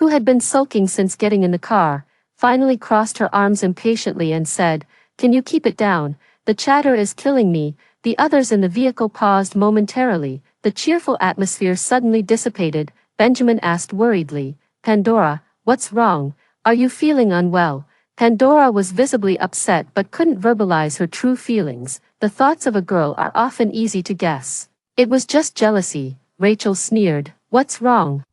who had been sulking since getting in the car, finally crossed her arms impatiently and said, can you keep it down? The chatter is killing me. The others in the vehicle paused momentarily. The cheerful atmosphere suddenly dissipated. Benjamin asked worriedly, "Pandora, what's wrong? Are you feeling unwell?" Pandora was visibly upset but couldn't verbalize her true feelings. The thoughts of a girl are often easy to guess. "It was just jealousy," Rachel sneered. "What's wrong?"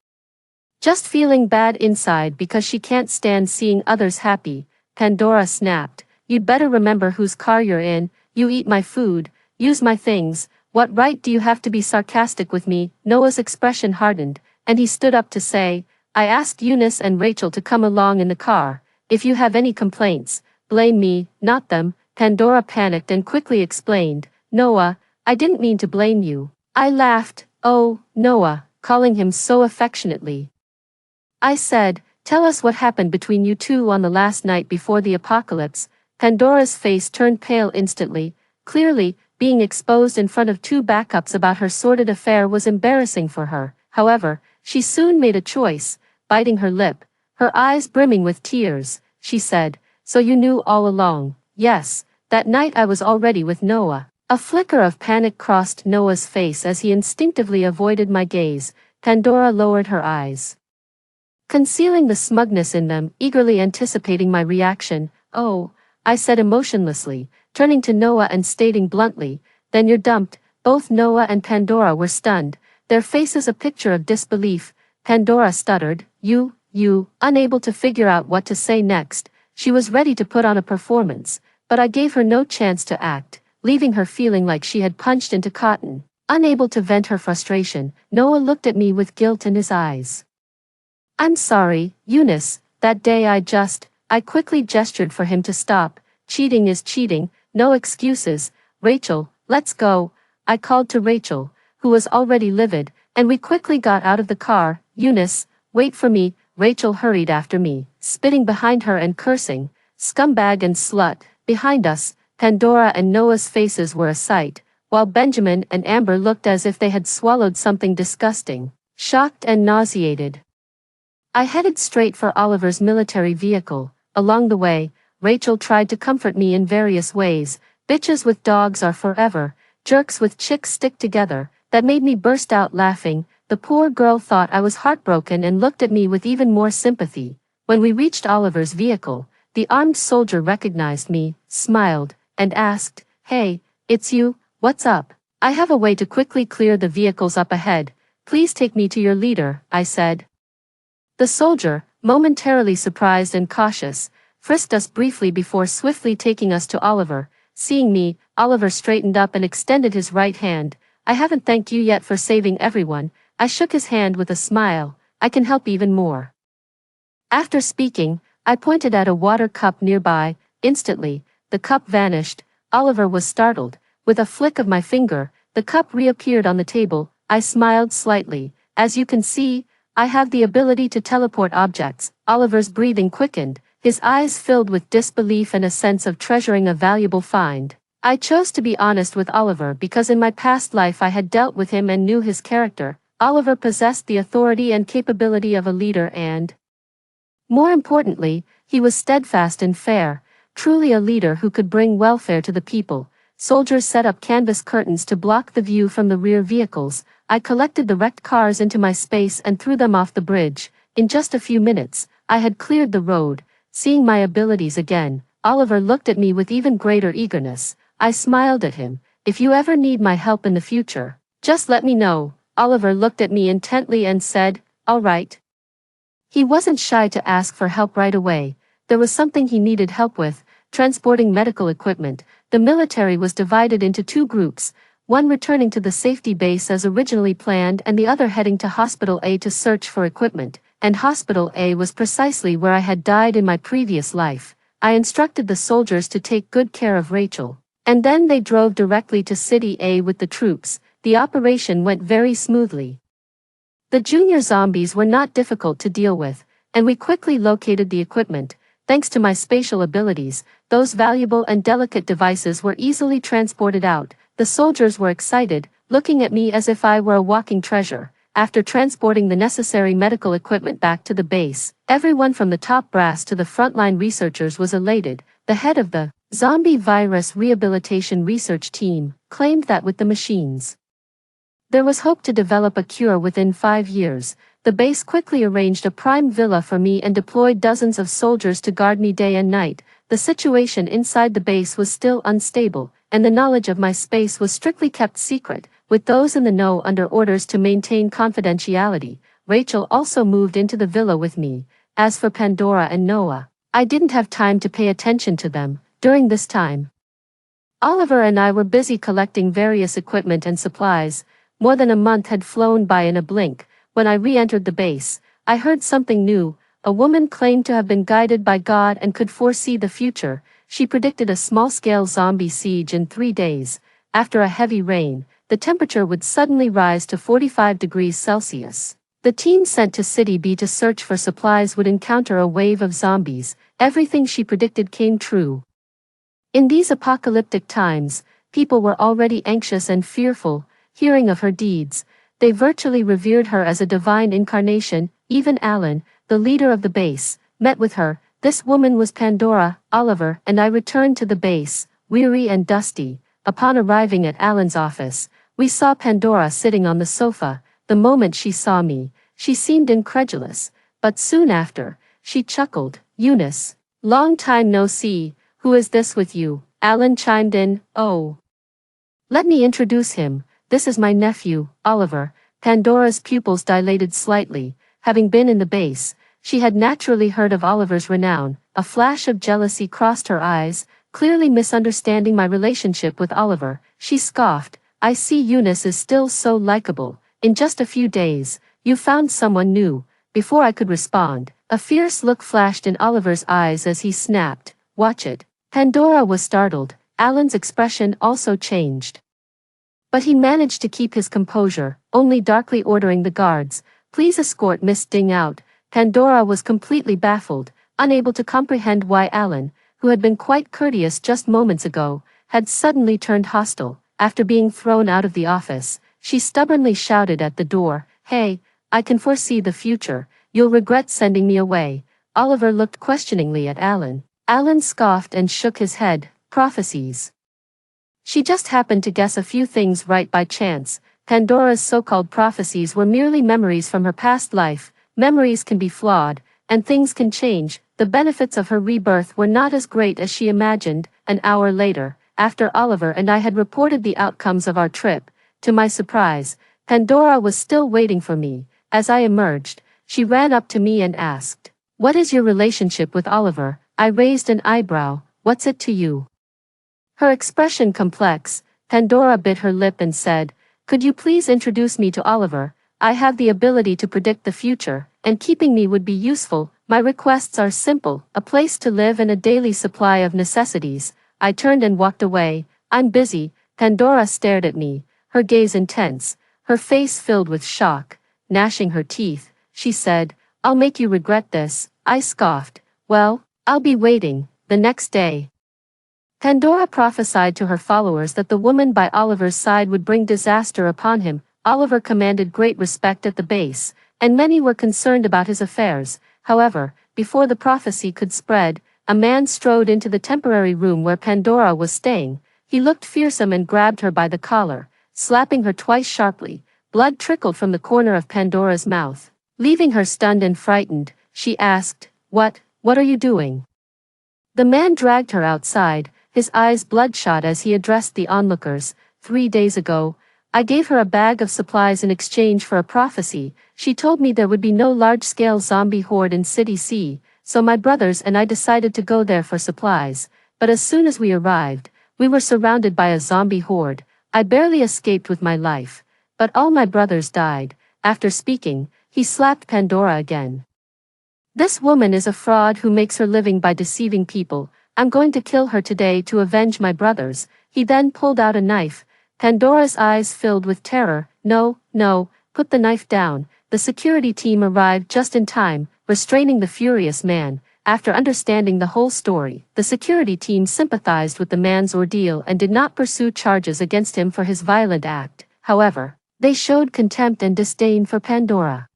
"Just feeling bad inside because she can't stand seeing others happy," Pandora snapped. "You'd better remember whose car you're in. You eat my food, use my things. What right do you have to be sarcastic with me?" Noah's expression hardened, and he stood up to say, "I asked Eunice and Rachel to come along in the car. If you have any complaints, blame me, not them." Pandora panicked and quickly explained, "Noah, I didn't mean to blame you." I laughed. "Oh, Noah," calling him so affectionately. I said, "Tell us what happened between you two on the last night before the apocalypse." Pandora's face turned pale instantly. Clearly, being exposed in front of two backups about her sordid affair was embarrassing for her. However, she soon made a choice. Biting her lip, her eyes brimming with tears, she said, "So you knew all along?" "Yes, that night I was already with Noah." A flicker of panic crossed Noah's face as he instinctively avoided my gaze. Pandora lowered her eyes, concealing the smugness in them, eagerly anticipating my reaction. "Oh," I said emotionlessly, turning to Noah and stating bluntly, "Then you're dumped." Both Noah and Pandora were stunned, their faces a picture of disbelief. Pandora stuttered, you, unable to figure out what to say next. She was ready to put on a performance, but I gave her no chance to act, leaving her feeling like she had punched into cotton. Unable to vent her frustration, Noah looked at me with guilt in his eyes. "I'm sorry, Eunice, that day I quickly gestured for him to stop. Cheating is cheating, no excuses. Rachel, let's go." I called to Rachel, who was already livid, and we quickly got out of the car. "Eunice, wait for me." Rachel hurried after me, spitting behind her and cursing, "Scumbag and slut." Behind us, Pandora and Noah's faces were a sight, while Benjamin and Amber looked as if they had swallowed something disgusting, shocked and nauseated. I headed straight for Oliver's military vehicle. Along the way, Rachel tried to comfort me in various ways. "Bitches with dogs are forever, jerks with chicks stick together." That made me burst out laughing. The poor girl thought I was heartbroken and looked at me with even more sympathy. When we reached Oliver's vehicle, the armed soldier recognized me, smiled, and asked, "Hey, it's you, what's up?" "I have a way to quickly clear the vehicles up ahead. Please take me to your leader," I said. The soldier, momentarily surprised and cautious, frisked us briefly before swiftly taking us to Oliver. Seeing me, Oliver straightened up and extended his right hand. "I haven't thanked you yet for saving everyone." I shook his hand with a smile. "I can help even more." After speaking, I pointed at a water cup nearby. Instantly, the cup vanished. Oliver was startled. With a flick of my finger, the cup reappeared on the table. I smiled slightly. "As you can see, I have the ability to teleport objects." Oliver's breathing quickened, his eyes filled with disbelief and a sense of treasuring a valuable find. I chose to be honest with Oliver because in my past life I had dealt with him and knew his character. Oliver possessed the authority and capability of a leader and, more importantly, he was steadfast and fair, truly a leader who could bring welfare to the people. Soldiers set up canvas curtains to block the view from the rear vehicles. I collected the wrecked cars into my space and threw them off the bridge. In just a few minutes, I had cleared the road. Seeing my abilities again, Oliver looked at me with even greater eagerness. I smiled at him. "If you ever need my help in the future, just let me know." Oliver looked at me intently and said, "All right." He wasn't shy to ask for help right away. There was something he needed help with, transporting medical equipment. The military was divided into two groups, one returning to the safety base as originally planned and the other heading to Hospital A to search for equipment, and Hospital A was precisely where I had died in my previous life. I instructed the soldiers to take good care of Rachel, and then they drove directly to City A with the troops. The operation went very smoothly. The junior zombies were not difficult to deal with, and we quickly located the equipment. Thanks to my spatial abilities, those valuable and delicate devices were easily transported out. The soldiers were excited, looking at me as if I were a walking treasure. After transporting the necessary medical equipment back to the base, everyone from the top brass to the frontline researchers was elated. The head of the Zombie virus rehabilitation research team claimed that with the machines, there was hope to develop a cure within 5 years. The base quickly arranged a prime villa for me and deployed dozens of soldiers to guard me day and night. The situation inside the base was still unstable, and the knowledge of my space was strictly kept secret, with those in the know under orders to maintain confidentiality. Rachel also moved into the villa with me. As for Pandora and Noah, I didn't have time to pay attention to them. During this time, Oliver and I were busy collecting various equipment and supplies. More than a month had flown by in a blink. When I re-entered the base, I heard something new. A woman claimed to have been guided by God and could foresee the future. She predicted a small-scale zombie siege in 3 days. After a heavy rain, the temperature would suddenly rise to 45 degrees Celsius. The team sent to City B to search for supplies would encounter a wave of zombies. Everything she predicted came true. In these apocalyptic times, people were already anxious and fearful. Hearing of her deeds, they virtually revered her as a divine incarnation. Even Alan, the leader of the base, met with her. This woman was Pandora. Oliver and I returned to the base, weary and dusty. Upon arriving at Alan's office, we saw Pandora sitting on the sofa. The moment she saw me, she seemed incredulous, but soon after, she chuckled. "Eunice, long time no see, who is this with you?" Alan chimed in. "Oh, let me introduce him. This is my nephew, Oliver." Pandora's pupils dilated slightly. Having been in the base, she had naturally heard of Oliver's renown. A flash of jealousy crossed her eyes, clearly misunderstanding my relationship with Oliver. She scoffed. "I see Eunice is still so likable. In just a few days, you found someone new." Before I could respond, a fierce look flashed in Oliver's eyes as he snapped, "Watch it." Pandora was startled. Alan's expression also changed. But he managed to keep his composure, only darkly ordering the guards, "Please escort Miss Ding out." Pandora was completely baffled, unable to comprehend why Alan, who had been quite courteous just moments ago, had suddenly turned hostile. After being thrown out of the office, she stubbornly shouted at the door, "Hey, I can foresee the future. You'll regret sending me away." Oliver looked questioningly at Alan. Alan scoffed and shook his head. "Prophecies. She just happened to guess a few things right by chance." Pandora's so-called prophecies were merely memories from her past life. Memories can be flawed, and things can change. The benefits of her rebirth were not as great as she imagined. An hour later, after Oliver and I had reported the outcomes of our trip, to my surprise, Pandora was still waiting for me. As I emerged, she ran up to me and asked, "What is your relationship with Oliver?" I raised an eyebrow. "What's it to you?" Her expression complex. Pandora bit her lip and said, "Could you please introduce me to Oliver? I have the ability to predict the future, and keeping me would be useful. My requests are simple, a place to live and a daily supply of necessities." I turned and walked away. "I'm busy." Pandora stared at me, her gaze intense, her face filled with shock. Gnashing her teeth, she said, "I'll make you regret this." I scoffed. "Well, I'll be waiting." The next day, Pandora prophesied to her followers that the woman by Oliver's side would bring disaster upon him. Oliver commanded great respect at the base, and many were concerned about his affairs. However, before the prophecy could spread, a man strode into the temporary room where Pandora was staying. He looked fearsome and grabbed her by the collar, slapping her twice sharply. Blood trickled from the corner of Pandora's mouth. Leaving her stunned and frightened, she asked, What are you doing?" The man dragged her outside, his eyes bloodshot as he addressed the onlookers. 3 days ago, I gave her a bag of supplies in exchange for a prophecy. She told me there would be no large-scale zombie horde in City C, so my brothers and I decided to go there for supplies. But as soon as we arrived, we were surrounded by a zombie horde. I barely escaped with my life, but all my brothers died. After speaking, he slapped Pandora again. "This woman is a fraud who makes her living by deceiving people. I'm going to kill her today to avenge my brothers." He then pulled out a knife. Pandora's eyes filled with terror. No, put the knife down." The security team arrived just in time, restraining the furious man. After understanding the whole story, the security team sympathized with the man's ordeal and did not pursue charges against him for his violent act. However, they showed contempt and disdain for Pandora,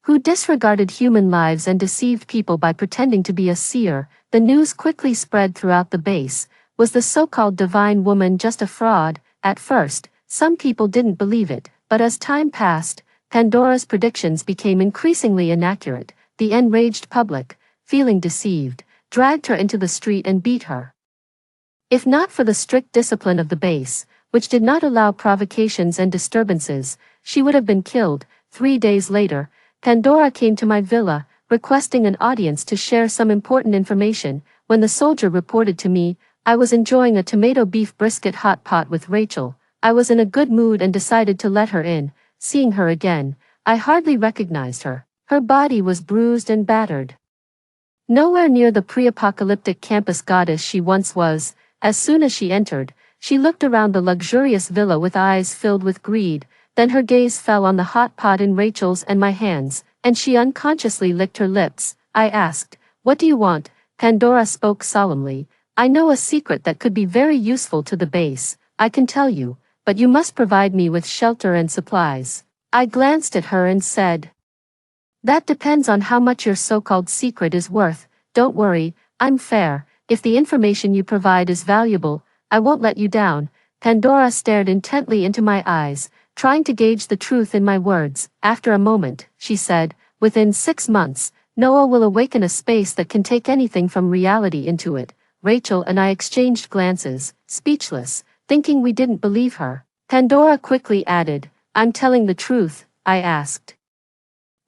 who disregarded human lives and deceived people by pretending to be a seer. the news quickly spread throughout the base. Was the so-called divine woman just a fraud? At first, some people didn't believe it, but as time passed, Pandora's predictions became increasingly inaccurate. The enraged public, feeling deceived, dragged her into the street and beat her. If not for the strict discipline of the base, which did not allow provocations and disturbances, she would have been killed. 3 days later, Pandora came to my villa, requesting an audience to share some important information. When the soldier reported to me, I was enjoying a tomato beef brisket hot pot with Rachel. I was in a good mood and decided to let her in. Seeing her again, I hardly recognized her. Her body was bruised and battered. Nowhere near the pre-apocalyptic campus goddess she once was. As soon as she entered, she looked around the luxurious villa with eyes filled with greed. Then her gaze fell on the hot pot in Rachel's and my hands, and she unconsciously licked her lips. I asked, "What do you want?" Pandora spoke solemnly. "I know a secret that could be very useful to the base. I can tell you, but you must provide me with shelter and supplies." I glanced at her and said, "That depends on how much your so-called secret is worth. Don't worry, I'm fair. If the information you provide is valuable, I won't let you down." Pandora stared intently into my eyes, trying to gauge the truth in my words. After a moment, she said, "Within 6 months, Noah will awaken a space that can take anything from reality into it." Rachel and I exchanged glances, speechless, thinking we didn't believe her. Pandora quickly added, "I'm telling the truth." I asked,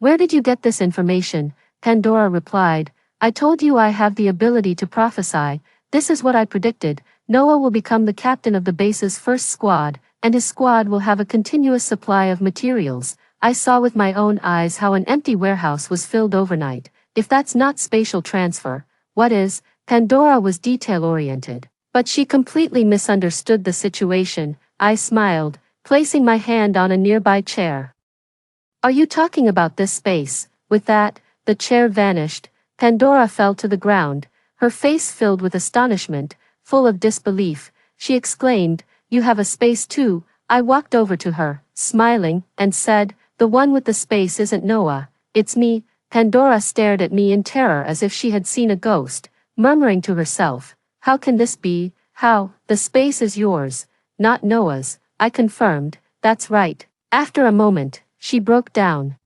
"Where did you get this information?" Pandora replied, "I told you I have the ability to prophesy. This is what I predicted. Noah will become the captain of the base's first squad, and his squad will have a continuous supply of materials. I saw with my own eyes how an empty warehouse was filled overnight. If that's not spatial transfer, what is?" Pandora was detail-oriented, but she completely misunderstood the situation. I smiled, placing my hand on a nearby chair. "Are you talking about this space?" With that, the chair vanished. Pandora fell to the ground, her face filled with astonishment, full of disbelief. She exclaimed, "You have a space too?" I walked over to her, smiling, and said, "The one with the space isn't Noah, it's me." Pandora stared at me in terror as if she had seen a ghost, murmuring to herself, "How can this be? How? The space is yours, not Noah's." I confirmed, "That's right." After a moment, she broke down,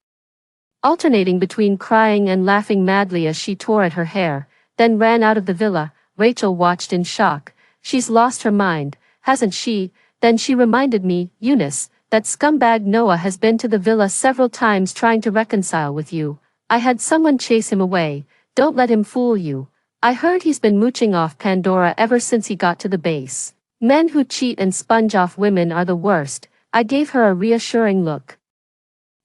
alternating between crying and laughing madly as she tore at her hair, then ran out of the villa. Rachel watched in shock. "She's lost her mind, hasn't she?" Then she reminded me, "Eunice, that scumbag Noah has been to the villa several times trying to reconcile with you. I had someone chase him away. Don't let him fool you. I heard he's been mooching off Pandora ever since he got to the base. Men who cheat and sponge off women are the worst." I gave her a reassuring look.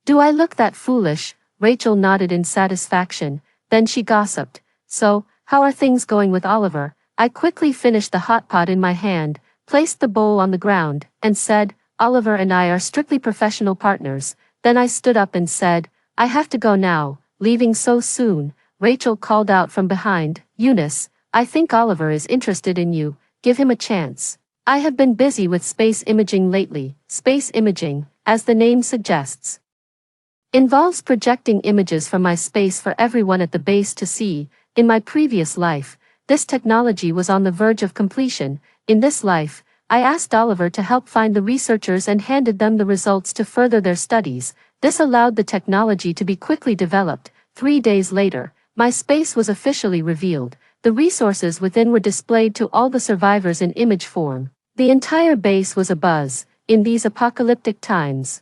"Do I look that foolish?" Rachel nodded in satisfaction. Then she gossiped, "So, how are things going with Oliver?" I quickly finished the hot pot in my hand, placed the bowl on the ground, and said, "Oliver and I are strictly professional partners." Then I stood up and said, "I have to go now." "Leaving so soon?" Rachel called out from behind. "Eunice, I think Oliver is interested in you. Give him a chance." I have been busy with space imaging lately. Space imaging, as the name suggests, involves projecting images from my space for everyone at the base to see. In my previous life, this technology was on the verge of completion. In this life, I asked Oliver to help find the researchers and handed them the results to further their studies. This allowed the technology to be quickly developed. 3 days later, my space was officially revealed. The resources within were displayed to all the survivors in image form. The entire base was abuzz. In these apocalyptic times,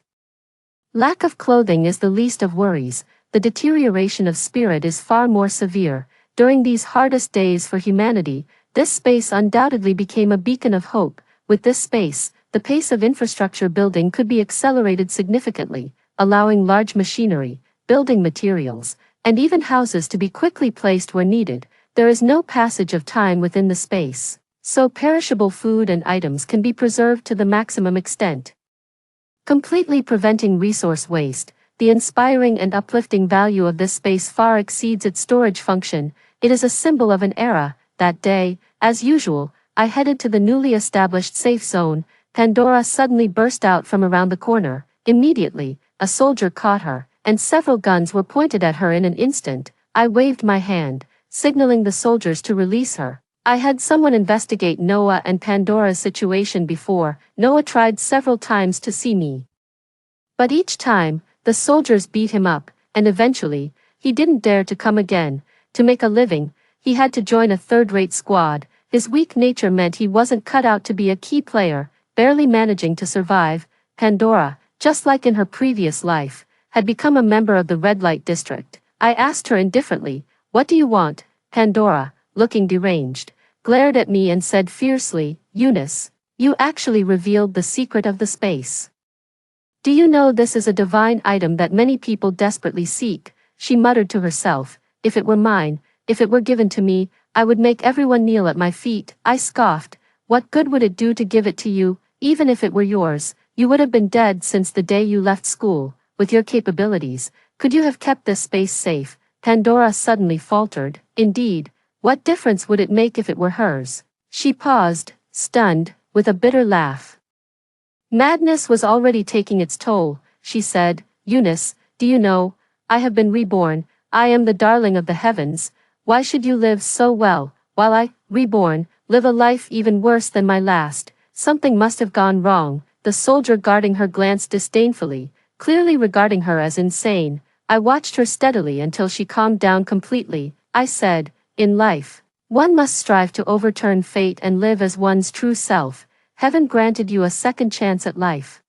lack of clothing is the least of worries. The deterioration of spirit is far more severe. During these hardest days for humanity, this space undoubtedly became a beacon of hope. With this space, the pace of infrastructure building could be accelerated significantly, allowing large machinery, building materials, and even houses to be quickly placed where needed. There is no passage of time within the space, so perishable food and items can be preserved to the maximum extent, completely preventing resource waste. The inspiring and uplifting value of this space far exceeds its storage function. It is a symbol of an era. That day, as usual, I headed to the newly established safe zone. Pandora suddenly burst out from around the corner. Immediately, a soldier caught her, and several guns were pointed at her in an instant. I waved my hand, signaling the soldiers to release her. I had someone investigate Noah and Pandora's situation before. Noah tried several times to see me. But each time, the soldiers beat him up, and eventually, he didn't dare to come again. To make a living, he had to join a third-rate squad. His weak nature meant he wasn't cut out to be a key player, barely managing to survive. Pandora, just like in her previous life, had become a member of the red light district. I asked her indifferently, "What do you want?" Pandora, looking deranged, glared at me and said fiercely, "Eunice, you actually revealed the secret of the space. Do you know this is a divine item that many people desperately seek?" She muttered to herself, "If it were mine, if it were given to me, I would make everyone kneel at my feet." I scoffed, "What good would it do to give it to you? Even if it were yours, you would have been dead since the day you left school. With your capabilities, could you have kept this space safe?" Pandora suddenly faltered. "Indeed, what difference would it make if it were hers?" She paused, stunned, with a bitter laugh. "Madness was already taking its toll," she said. "Eunice, do you know, I have been reborn. I am the darling of the heavens. Why should you live so well, while I, reborn, live a life even worse than my last? Something must have gone wrong." The soldier guarding her glanced disdainfully, clearly regarding her as insane. I watched her steadily until she calmed down completely. I said, "In life, one must strive to overturn fate and live as one's true self. Heaven granted you a second chance at life.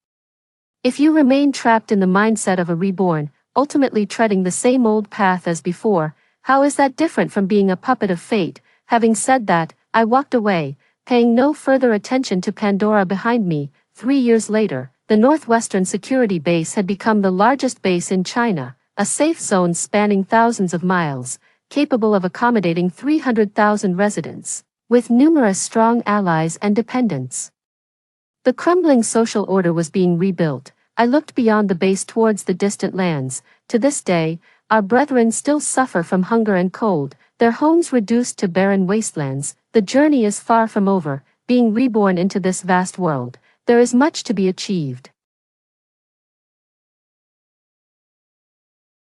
If you remain trapped in the mindset of a reborn, ultimately treading the same old path as before, how is that different from being a puppet of fate?" Having said that, I walked away, paying no further attention to Pandora behind me. 3 years later, the Northwestern Security Base had become the largest base in China, a safe zone spanning thousands of miles, capable of accommodating 300,000 residents, with numerous strong allies and dependents. The crumbling social order was being rebuilt. I looked beyond the base towards the distant lands. To this day, our brethren still suffer from hunger and cold, their homes reduced to barren wastelands. The journey is far from over. Being reborn into this vast world, there is much to be achieved.